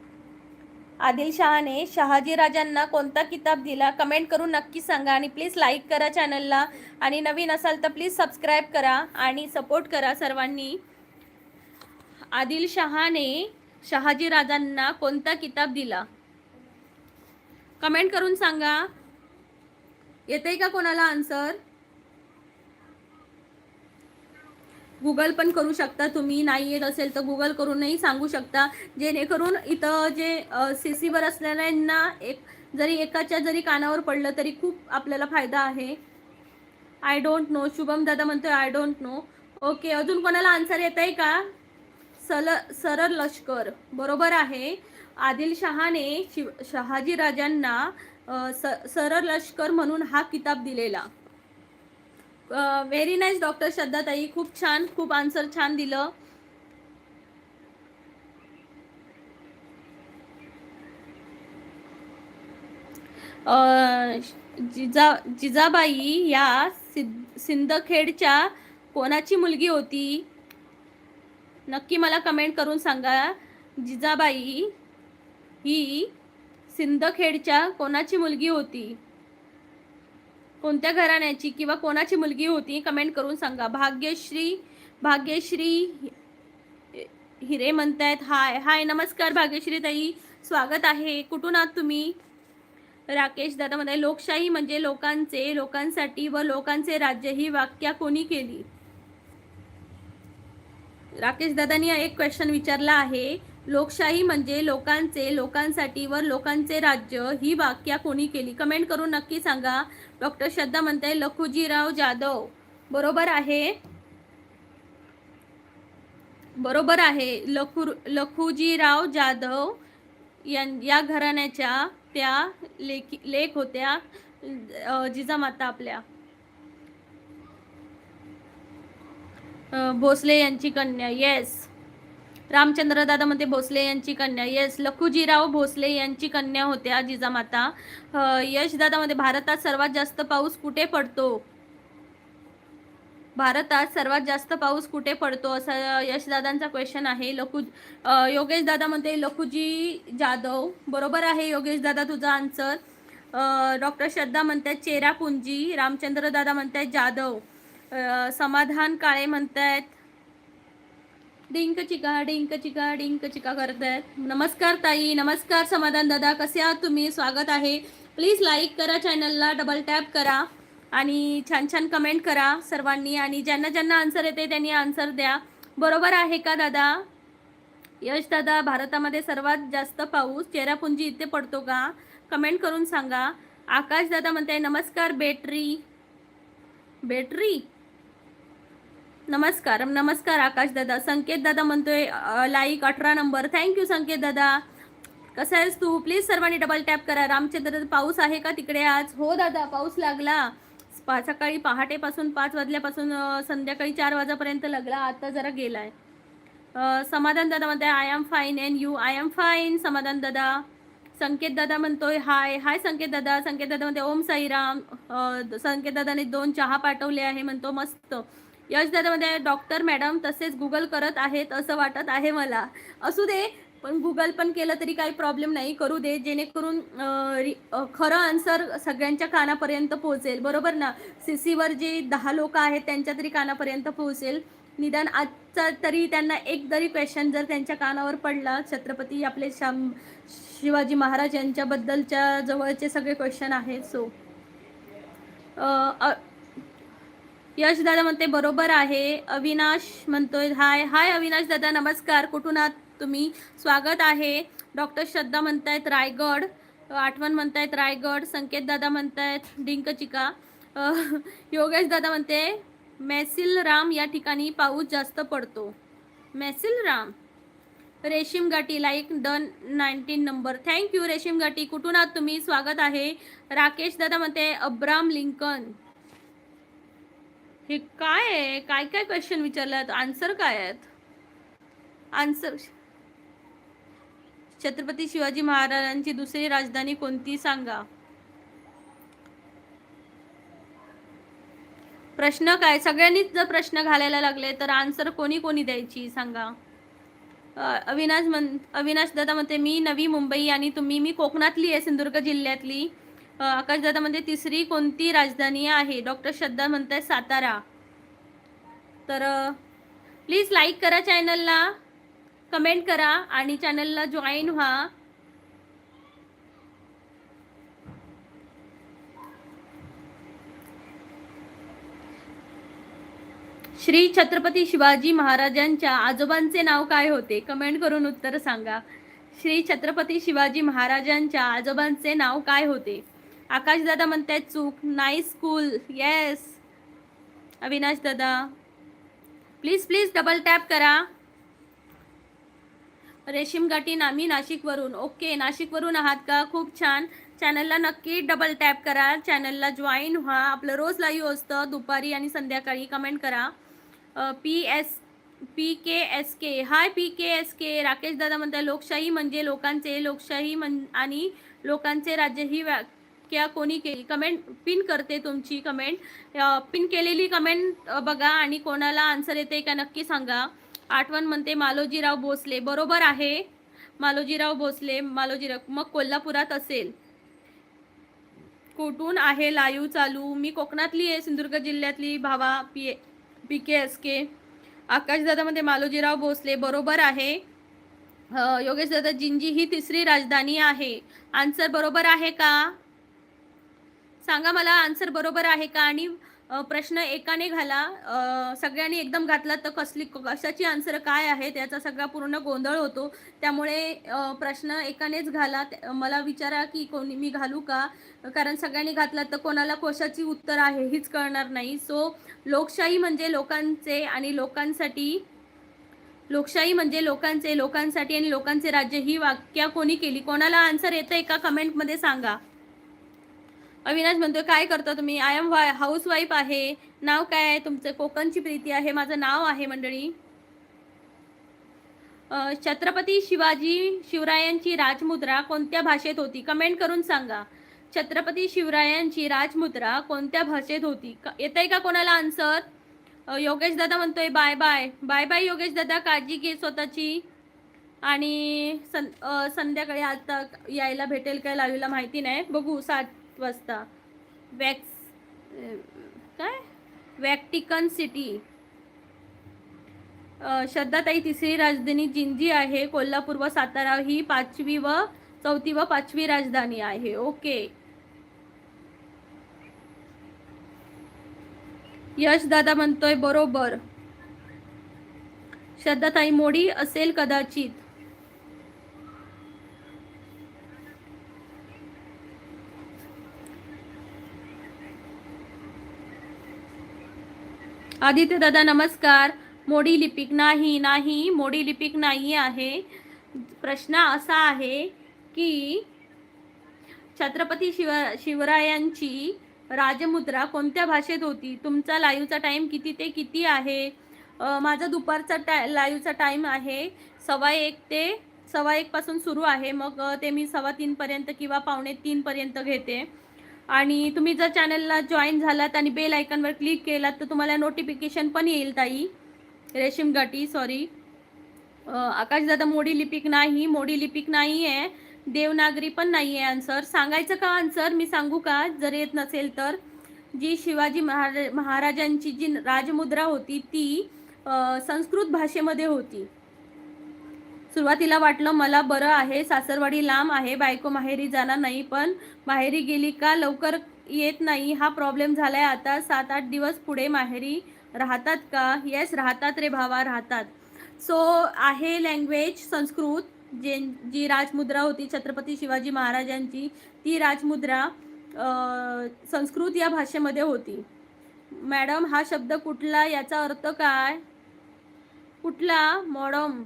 आदिलशहाने शहाजी राजांना कोणता किताब दिला? कमेंट करून नक्की सांगा आणि प्लीज लाईक करा चॅनलला आणि नवीन असाल तर प्लीज सबस्क्राईब करा आणि सपोर्ट करा सर्वांनी. आदिलशहाने शहाजी राजांना कोणता किताब दिला? कमेंट करून सांगा. येतंय का कोणाला आन्सर? गुगल पण करू शकता तुम्ही, नाही येत असेल तर गुगल करूनही सांगू शकता, जेणेकरून इथं जे सीसीवर असलेल्यांना जरी एकाच्या जरी कानावर पडलं तरी खूप आपल्याला फायदा आहे. I don't know. शुभम दादा म्हणतोय आय डोंट नो. ओके, अजून कोणाला आन्सर येत आहे का? सरळ लष्कर बरोबर आहे. आदिलशहाने शहाजी राजांना सरळ लष्कर म्हणून हा किताब दिलेला. व्हेरी नाईस डॉक्टर श्रद्धा ताई, खूप छान, खूप आन्सर छान दिलं. जिजाबाई या सिंदखेडच्या कोणाची मुलगी होती? नक्की मला कमेंट करून सांगा. जिजाबाई ही सिंदखेडच्या कोणाची मुलगी होती? कोणत्या घराण्याची किंवा कोणाची मुलगी होती? कमेंट करून सांगा. भाग्यश्री हिरे म्हणतायत हाय हाय. नमस्कार भाग्यश्री ताई, स्वागत आहे. कुठून आहात तुम्ही? राकेश दादा म्हणताय लोकशाही म्हणजे लोकांचे, लोकांसाठी व लोकांचे राज्य ही व्याख्या कोणी केली? राकेश दादांनी एक क्वेश्चन विचारला आहे. लोकशाही म्हणजे लोकांचे, लोकांसाठी व लोकांचे राज्य ही व्याख्या कोणी केली? कमेंट करून नक्की सांगा. डॉक्टर श्रद्धा म्हणताय लखुजीराव जाधव. बरोबर आहे, बरोबर आहे. लखुजीराव जाधव या घराण्याच्या त्या लेख होत्या जिजामाता आपल्या. भोसले यांची कन्या. येस. रामचंद्र दादा म्हणते भोसले यांची कन्या. येस, लखुजीराव भोसले यांची कन्या होत्या जिजामाता. यश दादा मध्ये भारतात सर्वात जास्त पाऊस कुठे पडतो? भारतात सर्वात जास्त पाऊस कुठे पडतो असा यशदादांचा क्वेश्चन आहे. योगेश दादा म्हणते लखुजी जाधव. बरोबर आहे योगेश दादा तुझा आन्सर. डॉक्टर श्रद्धा म्हणतात चेरापुंजी. रामचंद्र दादा म्हणतात जाधव. समाधान काळे म्हणतायत डिंक चिका डिंक चिका डिंक चिका करतायत. नमस्कार ताई. नमस्कार समाधान दादा, कसे आहात तुम्ही? स्वागत आहे. प्लीज लाईक करा चॅनलला, डबल टॅप करा आणि छान छान कमेंट करा सर्वांनी. आणि ज्यांना ज्यांना आन्सर येते त्यांनी आन्सर द्या. बरोबर आहे का दादा? यश दादा भारतामध्ये सर्वात जास्त पाऊस चेरापुंजी इथे पडतो का? कमेंट करून सांगा. आकाश दादा म्हणते नमस्कार बेटरी. नमस्कार नमस्कार आकाश दादा. संकेत दादा म्हणतोय लाईक 18 नंबर. थँक्यू संकेत दादा. कसं आहेस तू? प्लीज सर्वांनी डबल टॅप करा. रामचंद्र पाऊस आहे का तिकडे आज? हो दादा पाऊस लागला. सकाळी पहाटेपासून 5 वाजल्यापासून संध्याकाळी 4 वाजेपर्यंत लागला. आता जरा गेलाय. समाधान दादा म्हणते I am fine and you? I am fine समाधान दादा. संकेत दादा म्हणतोय हाय हाय संकेत दादा. संकेत दादा म्हणते ओम साईराम. संकेत दादाने 2 चहा पाठवले आहे म्हणतो मस्त. यश दादा मध्ये डॉक्टर मॅडम तसेच गुगल करत आहेत असं वाटत आहे मला. असू दे, पण गुगल पण केलं तरी काही प्रॉब्लेम नाही. करू दे, जेणेकरून खरं आन्सर सगळ्यांच्या कानापर्यंत पोहोचेल. बरोबर ना? सीसीवर जे 10 लोक आहेत त्यांच्या तरी कानापर्यंत पोहोचेल. निदान आजचा तरी त्यांना एक तरी क्वेश्चन जर त्यांच्या कानावर पडला. छत्रपती आपले शिवाजी महाराज यांच्याबद्दलच्या जवळचे सगळे क्वेश्चन आहेत. सो यश दादा म्हणते बरोबर आहे. अविनाश म्हणतोय हाय हाय अविनाश दादा नमस्कार. कुठून आहात तुम्ही? स्वागत आहे. डॉक्टर श्रद्धा म्हणतायत रायगड. आठवण म्हणतायत रायगड. संकेत दादा म्हणतायत डिंक चिका. योगेश दादा म्हणते मैसिल राम या ठिकाणी पाऊस जास्त पडतो. मैसिल राम. रेशीम घाटी लाईक डन 19 नंबर. थँक्यू रेशीम घाटी. कुठून आहात तुम्ही? स्वागत आहे. राकेश दादा म्हणते अब्राम लिंकन. हे काय आहे? काय काय क्वेश्चन विचारलात? आन्सर काय आहेत? आन्सर छत्रपती शिवाजी महाराजांची दुसरी राजधानी कोणती सांगा. प्रश्न काय? सगळ्यांनीच जर प्रश्न घालायला लागले तर आन्सर कोणी कोणी द्यायची सांगा. अविनाश दादा म्हणते मी नवी मुंबई आणि तुम्ही? मी कोकणातली आहे, सिंधुदुर्ग जिल्ह्यातली. आकाश दादा म्हणते तिसरी कोणती राजधानी आहे? डॉक्टर श्रद्धा म्हणताय सातारा. तर प्लीज लाईक करा चॅनलला, कमेंट करा आणि चॅनलला जॉईन व्हा. श्री छत्रपती शिवाजी महाराजांच्या आजोबांचे नाव काय होते? कमेंट करून उत्तर सांगा. श्री छत्रपती शिवाजी महाराजांच्या आजोबांचे नाव काय होते? आकाश दादा म्हणतायत चूक. Nice school. येस. अविनाश दादा प्लीज प्लीज डबल टॅप करा. रेशीम घाटी नामी नाशिकवरून. ओके, नाशिकवरून आहात का? खूप छान. चॅनलला नक्की डबल टॅप करा, चॅनलला जॉईन व्हा. आपलं रोज लाईव्ह असतं दुपारी आणि संध्याकाळी. कमेंट करा. PKSK हाय PKSK. राकेश दादा म्हणतात लोकशाही म्हणजे लोकांचे, लोकशाही आणि लोकांचे राज्य ही व्याख्या कोणी केली? कमेंट पिन करते तुमची कमेंट. पिन केलेली कमेंट बघा आणि कोणाला आन्सर येते का नक्की सांगा. आठवण म्हणते मालोजीराव भोसले, बरोबर आहे. मालोजीराव भोसले, मालोजीराव मग कोल्हापुरात असेल. कुठून आहे लाईव्ह चालू? मी कोकणातली आहे, सिंधुदुर्ग जिल्ह्यातली. भावा PKSK. आकाशदादामध्ये मालोजीराव भोसले, बरोबर आहे. योगेश दादा, जिंजी ही तिसरी राजधानी आहे. आन्सर बरोबर आहे का? सांगा मला आन्सर बरोबर आहे का. आणि प्रश्न एकाने घाला. सगळ्यांनी एकदम घातला तर कशाची आन्सर काय आहे त्याचा सगळा पूर्ण गोंधळ होतो. त्यामुळे प्रश्न एकानेच घाला. मला विचारा की कोणी मी घालू का, कारण सगळ्यांनी घातला तर कोणाला कशाची उत्तर आहे हीच कळणार नाही. सो लोकशाही म्हणजे लोकांचे आणि लोकांसाठी, लोकशाही म्हणजे लोकांचे, लोकांसाठी आणि लोकांचे राज्य ही व्याख्या कोणी केली? कोणाला आन्सर येतंय का कमेंटमध्ये सांगा. अविनाश म्हणतोय काय करता तुम्ही? आय एम हाऊस वाईफ आहे. नाव काय आहे तुमचं? कोकणची प्रीती आहे माझं नाव आहे मंडळी. छत्रपती शिवरायांची राजमुद्रा कोणत्या भाषेत होती? कमेंट करून सांगा. छत्रपती शिवरायांची राजमुद्रा कोणत्या भाषेत होती? येतंय का कोणाला आन्सर? योगेश दादा म्हणतोय bye bye. Bye bye Yogesh दादा, काळजी घे स्वतःची. आणि संध्याकाळी आता यायला भेटेल काय लाईव्हला माहिती नाही, बघू 7 वाजता. काय वॅटिकन सिटी. श्रद्धाताई, तिसरी राजधानी जिंजी आहे. कोल्हापूर व सातारा ही 5वी व 4थी व 5वी राजधानी आहे. ओके. यश दादा म्हणतोय बरोबर. श्रद्धाताई, मोडी असेल कदाचित. आदित्य दादा नमस्कार. मोडी लिपिक नाही, नाही मोडी लिपिक नाही आहे. प्रश्न असा आहे की छत्रपती शिवरायांची राजमुद्रा कोणत्या भाषेत होती? तुमचा लाईव्हचा टाइम किती ते किती आहे? माझा दुपारचा लाईव्हचा टाइम आहे 1:15 ते 1:15 पासून सुरू आहे. मग ते मी 2:15 पर्यंत किंवा 2:45 पर्यंत घेते. आणि तुम्ही जर चॅनलला जॉईन झालात आणि बेल आयकॉनवर क्लिक केलात तर तुम्हाला नोटिफिकेशन पण येईल. ताई रेशीम गाठी, सॉरी. आकाशदादा, मोडी लिपिक नाही, मोडी लिपिक नाही आहे. देवनागरी पण नाही आहे. आन्सर सांगायचं का? आन्सर मी सांगू का जर येत नसेल तर? जी शिवाजी महाराजांची जी राजमुद्रा होती ती संस्कृत भाषेमध्ये होती. सुरुवातीला वाटलं मला बरं आहे, सासरवाडी लांब आहे, बायको माहेरी जाणार नाही, पण माहेरी गेली का लवकर येत नाही, हा प्रॉब्लेम झालाय आता. 7-8 दिवस पुढे माहेरी राहतात का? येस राहतात रे भावा, राहतात. सो आहे लँग्वेज संस्कृत. जी राजमुद्रा होती छत्रपती शिवाजी महाराजांची, ती राजमुद्रा संस्कृत या भाषेमध्ये होती. मॅडम, हा शब्द कुठला? याचा अर्थ काय? कुठला? मॉडम,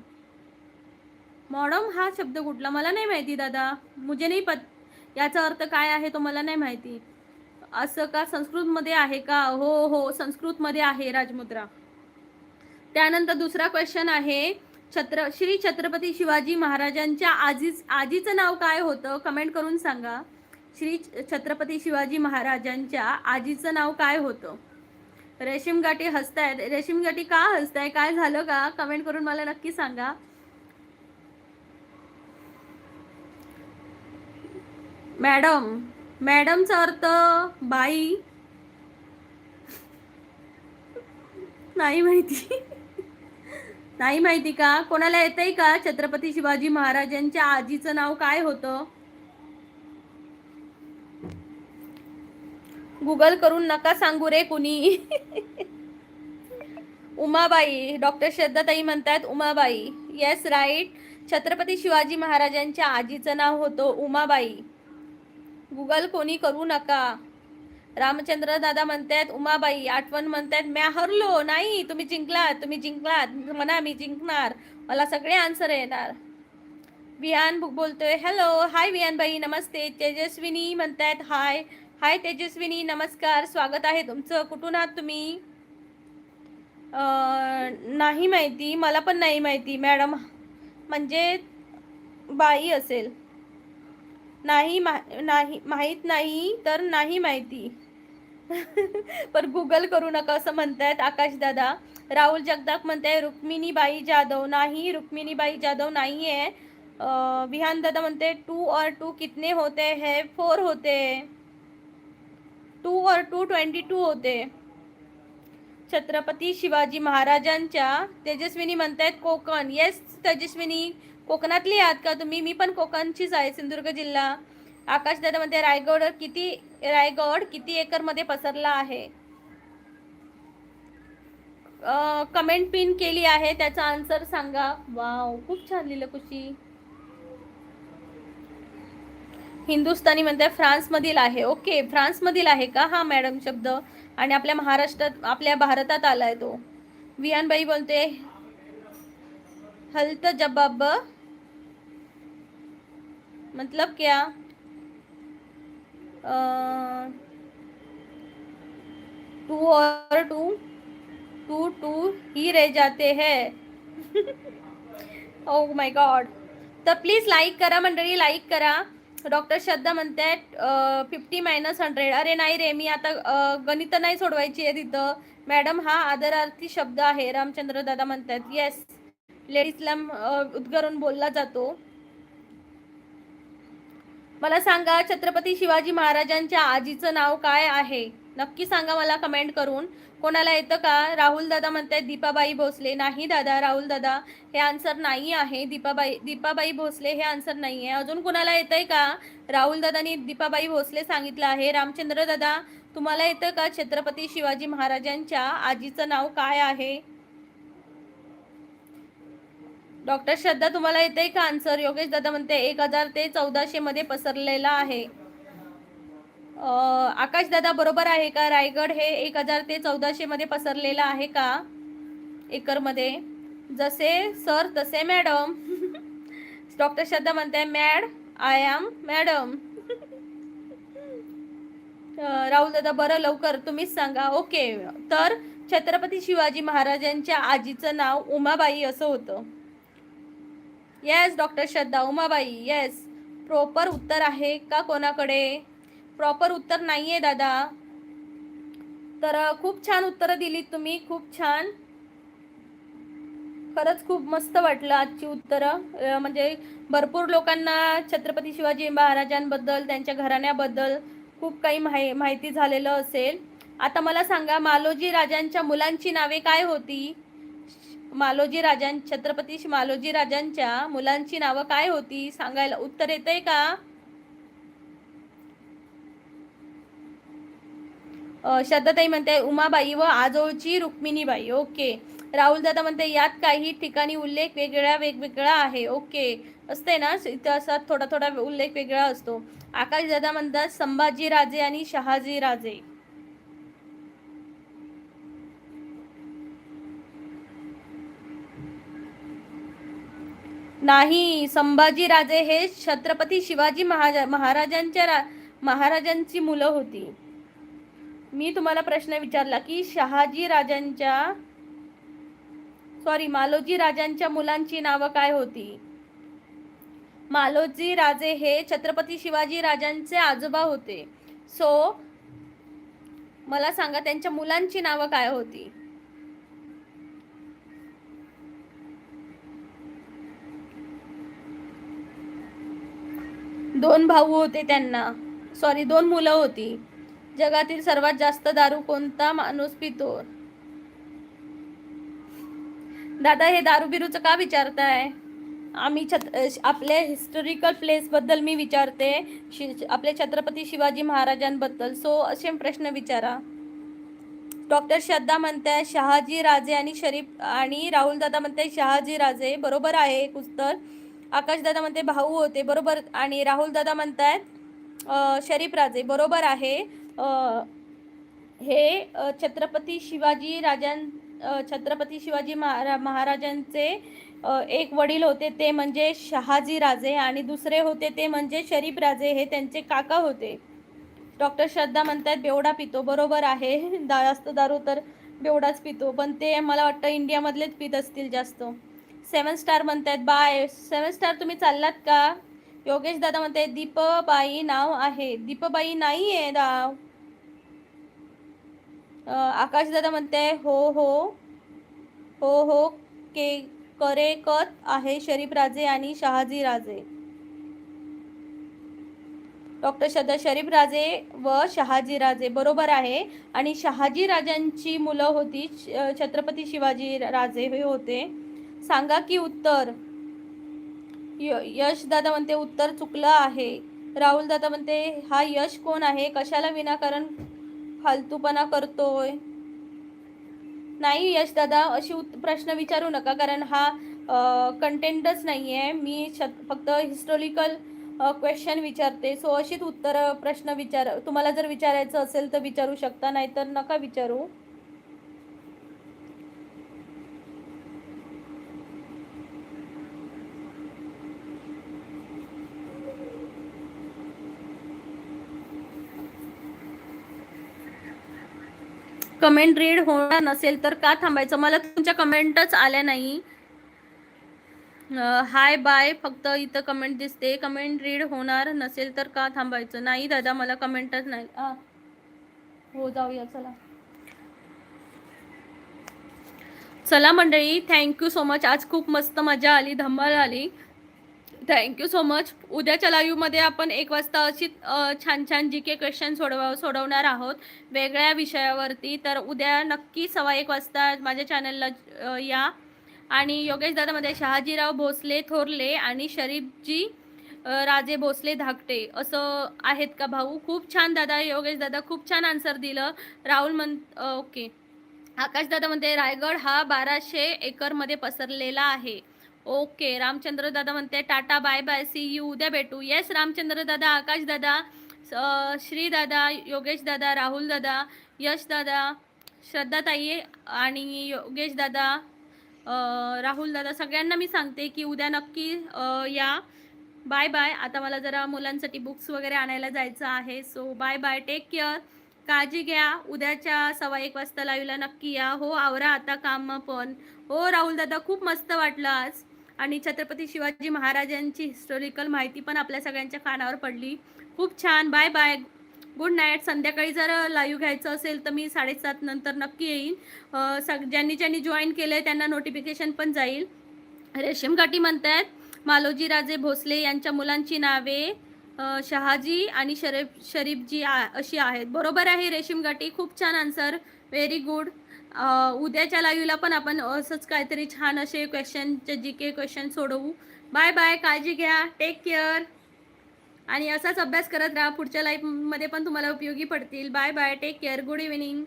मॉडम हा शब्द कुठला? मला नाही माहिती दादा, मुझे नाही याचा अर्थ काय आहे तो मला नाही माहिती. असं का? संस्कृतमध्ये आहे का? हो हो, संस्कृतमध्ये आहे राजमुद्रा. त्यानंतर दुसरा क्वेश्चन आहे, श्री छत्रपती शिवाजी महाराजांच्या आजीचं नाव काय होतं? कमेंट करून सांगा. श्री छत्रपती शिवाजी महाराजांच्या आजीचं नाव काय होतं? रेशीम गाठी हसतायत. रेशीम गाठी का हसताय? काय झालं का? कमेंट करून मला नक्की सांगा. मॅडम, मॅडमचा अर्थ बाई नाही माहिती. नाही माहिती का? कोणाला येतंय का? छत्रपती शिवाजी महाराजांच्या आजीचं नाव काय होतं? गुगल करून नका सांगू रे कुणी. उमाबाई. डॉक्टर श्रद्धाताई म्हणतात उमाबाई. Yes right. छत्रपती शिवाजी महाराजांच्या आजीचं नाव होतं उमाबाई. गुगल कोणी करू नका. रामचंद्र दादा म्हणतात उमाबाई. आठवण म्हणतात म्या हरलो. नाही, तुम्ही जिंकलात, तुम्ही जिंकलात. म्हणा मी जिंकणार, मला सगळे आन्सर येणार. विहान बोलतोय हॅलो. हाय विहान बाई, नमस्ते. तेजस्विनी म्हणतात हाय. हाय तेजस्विनी, नमस्कार, स्वागत आहे तुमचं. कुठून आहात तुम्ही? नाही माहिती, मला पण नाही माहिती मॅडम, म्हणजे बाई असेल. नाही माहीत नाही तर नाही माहिती. पण गुगल करू नका असं म्हणतायत आकाश दादा. राहुल जगताप म्हणताय रुक्मिणीबाई जाधव. नाही, रुक्मिणीबाई जाधव नाही आहे. विहान दादा म्हणते 2 और 2 कितने होते हैं? 4 होते. 2 और 2 22 होते. छत्रपती शिवाजी महाराजांच्या. तेजस्विनी म्हणतायत कोकण. येस तेजस्विनी, कोकणातली आहात का तुम्ही? मी पण कोकणचीच आहे, सिंधुदुर्ग जिल्हा. आकाश दादा म्हणते रायगड किती एकर मध्ये पसरला आहे? कमेंट पिन केली आहे, त्याचा आन्सर सांगा. वाव, खूप छान लिहिलं खुशी. हिंदुस्थानी म्हणते फ्रान्स मधील आहे. ओके, फ्रान्स मधील आहे का हा मॅडम शब्द? आणि आपल्या महाराष्ट्रात, आपल्या भारतात आलाय तो. विहानबाई बोलते हल्त जबाब मतलब क्या? टू और टू टू टू ही रह जाते हैं. Oh my God. तर प्लीज लाईक करा मंडळी, लाईक करा. डॉक्टर श्रद्धा म्हणतात 50 - 100. अरे नाही रे, मी आता गणित नाही सोडवायची आहे तिथं मॅडम. हा आदरार्थी शब्द आहे. रामचंद्र दादा म्हणतात येस, लेडीजला उद्गारून बोलला जातो. मला सांगा छत्रपती शिवाजी महाराजांच्या आजीचं नाव काय आहे? नक्की सांगा मला कमेंट करून. कोणाला येतं का? राहुल दादा म्हणतात दीपाबाई भोसले. नाही दादा, राहुल दादा हे आन्सर नाही आहे. दीपाबाई भोसले हे आन्सर नाही आहे. अजून कोणाला येतंय का? राहुल दादानी दीपाबाई भोसले सांगितलं आहे. रामचंद्र दादा तुम्हाला येतं का? छत्रपती शिवाजी महाराजांच्या आजीचं नाव काय आहे? डॉक्टर श्रद्धा तुम्हाला येते का आन्सर? योगेश दादा म्हणते 1000 ते 1400 मध्ये पसरलेला आहे. आकाश दादा बरोबर आहे का? रायगड हे 1000 ते 1400 मध्ये पसरलेला आहे का एकर मध्ये? जसे सर तसे मॅडम. डॉक्टर श्रद्धा म्हणते mad I am madam. Rahul दादा बरं लवकर तुम्हीच सांगा. ओके, तर छत्रपती शिवाजी महाराजांच्या आजीचं नाव उमाबाई असं होतं. येस डॉक्टर श्रद्धा, उमाबाई. येस, प्रॉपर उत्तर आहे का कोणाकडे? प्रॉपर उत्तर नाहीये दादा. तर खूप छान उत्तरं दिलीत तुम्ही, खूप छान. खरंच खूप मस्त वाटलं आजची उत्तरं. म्हणजे भरपूर लोकांना छत्रपती शिवाजी महाराजांबद्दल, त्यांच्या घराण्याबद्दल खूप काही माहिती झालेलं असेल. आता मला सांगा मालोजी राजांच्या मुलांची नावे काय होती? छत्रपती मालोजी राजांच्या मुलांची नावं काय होती? सांगायला उत्तर येतंय का? श्रद्धाताई म्हणते उमाबाई व आजोळची रुक्मिणीबाई. ओके. राहुल दादा म्हणते यात काही ठिकाणी उल्लेख वेगवेगळा आहे. ओके, असते ना इतिहासात थोडा थोडा उल्लेख वेगळा असतो. आकाश दादा म्हणतात संभाजी राजे आणि शहाजी राजे. नाही, संभाजी राजे हे छत्रपती शिवाजी महाराजांची मुलं होती. मी तुम्हाला प्रश्न विचारला की मालोजी राजांच्या मुलांची नावं काय होती? मालोजी राजे हे छत्रपती शिवाजी राजांचे आजोबा होते. सो मला सांगा त्यांच्या मुलांची नावं काय होती? दोन भाऊ होते त्यांना. दोन मुलं होती. जगातील सर्वात जास्त दारू कोणता माणूस पितो? दादा हे दारू बिरूचं का विचारताय? आम्ही आपल्या हिस्टॉरिकल प्लेस बद्दल मी विचारते, आपले छत्रपती शिवाजी महाराजांबद्दल. सो असे प्रश्न विचारा. डॉक्टर श्रद्धा म्हणते शहाजी राजे आणि शरीफ, आणि राहुल दादा म्हणते शहाजी राजे. बरोबर आहे एक उत्तर. आकाश दादा म्हणते भाऊ होते. बरोबर. आणि राहुल दादा म्हणतात शरीफ राजे. बरोबर आहे. हे छत्रपती शिवाजी महाराजांचे एक वडील होते ते म्हणजे शहाजी राजे, आणि दुसरे होते ते म्हणजे शरीफ राजे, हे त्यांचे काका होते. डॉक्टर श्रद्धा म्हणतात बेवडा पितो. बरोबर आहे. जास्त दारू तर बेवडाच पितो, पण ते मला वाटतं इंडियामधलेच पित असतील जास्त. 7 स्टार म्हणतात बाय. 7 स्टार तुम्ही चाललात का? योगेश दादा म्हणते दीपबाई नाव आहे. दीपबाई नाही आहे नाव. आकाश दादा म्हणते हो हो हो हो के करेकत आहे शरीफ राजे आणि शहाजी राजे. डॉक्टर श्रद्धा शरीफ राजे व शहाजी राजे बरोबर आहे. आणि शहाजी राजांची मुलं होती छत्रपती शिवाजी राजे हे होते. सांगा की उत्तर. यश दादा म्हणते उत्तर चुकलं आहे. राहुल दादा म्हणते हा यश कोण आहे, कशाला विनाकारण फालतूपणा करतोय. नाही यश दादा अशी प्रश्न विचारू नका, कारण हा कंटेंटच नाही आहे. मी फक्त हिस्टॉरिकल क्वेश्चन विचारते. सो अशीच उत्तर प्रश्न विचार, तुम्हाला जर विचारायचं असेल तर विचारू शकता, नाहीतर नका विचारू. कमेंट रीड होणार नसेल तर का थांबायचं. मला तुमच्या कमेंटच आल्या नाही. हाय बाय फक्त इथं कमेंट दिसते. कमेंट रीड होणार नसेल तर का थांबायचं. नाही दादा मला कमेंटच नाही. हो जाऊया चला. चला मंडळी, थँक्यू सो मच. आज खूप मस्त मजा आली, धमाल आली. Thank you so much. उद्याच्या लाईव्हमध्ये आपण 1 वाजता अशी छान छान जी के क्वेश्चन सोडवणार आहोत वेगळ्या विषयावरती. तर उद्या नक्की 1:15 वाजता माझ्या चॅनलला या. आणि योगेश दादामध्ये शहाजीराव भोसले थोरले आणि शरीफजी राजे भोसले धाकटे असं आहेत का भाऊ. खूप छान दादा, योगेश दादा खूप छान आन्सर दिलं. राहुल ओके. आकाश दादा म्हणते रायगड हा 1200 एकरमध्ये पसरलेला आहे. ओके. रामचंद्र दादा म्हणते tata bye bye see you, उद्या भेटू. येस रामचंद्र दादा, आकाश दादा, श्री दादा, योगेश दादा, राहुल दादा, यश दादा, श्रद्धा ताई आणि योगेश दादा, राहुल दादा, सगळ्यांना मी सांगते की उद्या नक्की या. Bye bye. आता मला जरा मुलांसाठी बुक्स वगैरे आणायला जायचं आहे. So bye bye, take care, काळजी घ्या. उद्याच्या 1:15 वाजता लाईव्हला नक्की या. हो आवरा आता काम पण. हो राहुल दादा खूप मस्त वाटलं आज. आणि छत्रपती शिवाजी महाराजांची हिस्टॉरिकल माहिती पण आपल्या सगळ्यांच्या कानावर पडली. खूप छान. Bye bye, good night. संध्याकाळी जर लाईव्ह घ्यायचं असेल तर मी 7:30 नंतर नक्की येईन. ज्यांनी ज्यांनी जॉईन केलं आहे त्यांना नोटिफिकेशन पण जाईल. रेशीम घाटी म्हणतात मालोजी राजे भोसले यांच्या मुलांची नावे शहाजी आणि शरीफजी अशी आहेत. बरोबर आहे रेशीम घाटी, खूप छान आन्सर, व्हेरी गुड. उद्याच्या लाईव्हला पण आपण असंच काहीतरी छान असे क्वेश्चनचे जी के क्वेश्चन सोडवू. बाय बाय, काळजी घ्या, टेक केअर. आणि असाच अभ्यास करत राहा, पुढच्या लाईफमध्ये पण तुम्हाला उपयोगी पडतील. Bye bye, take care, good evening.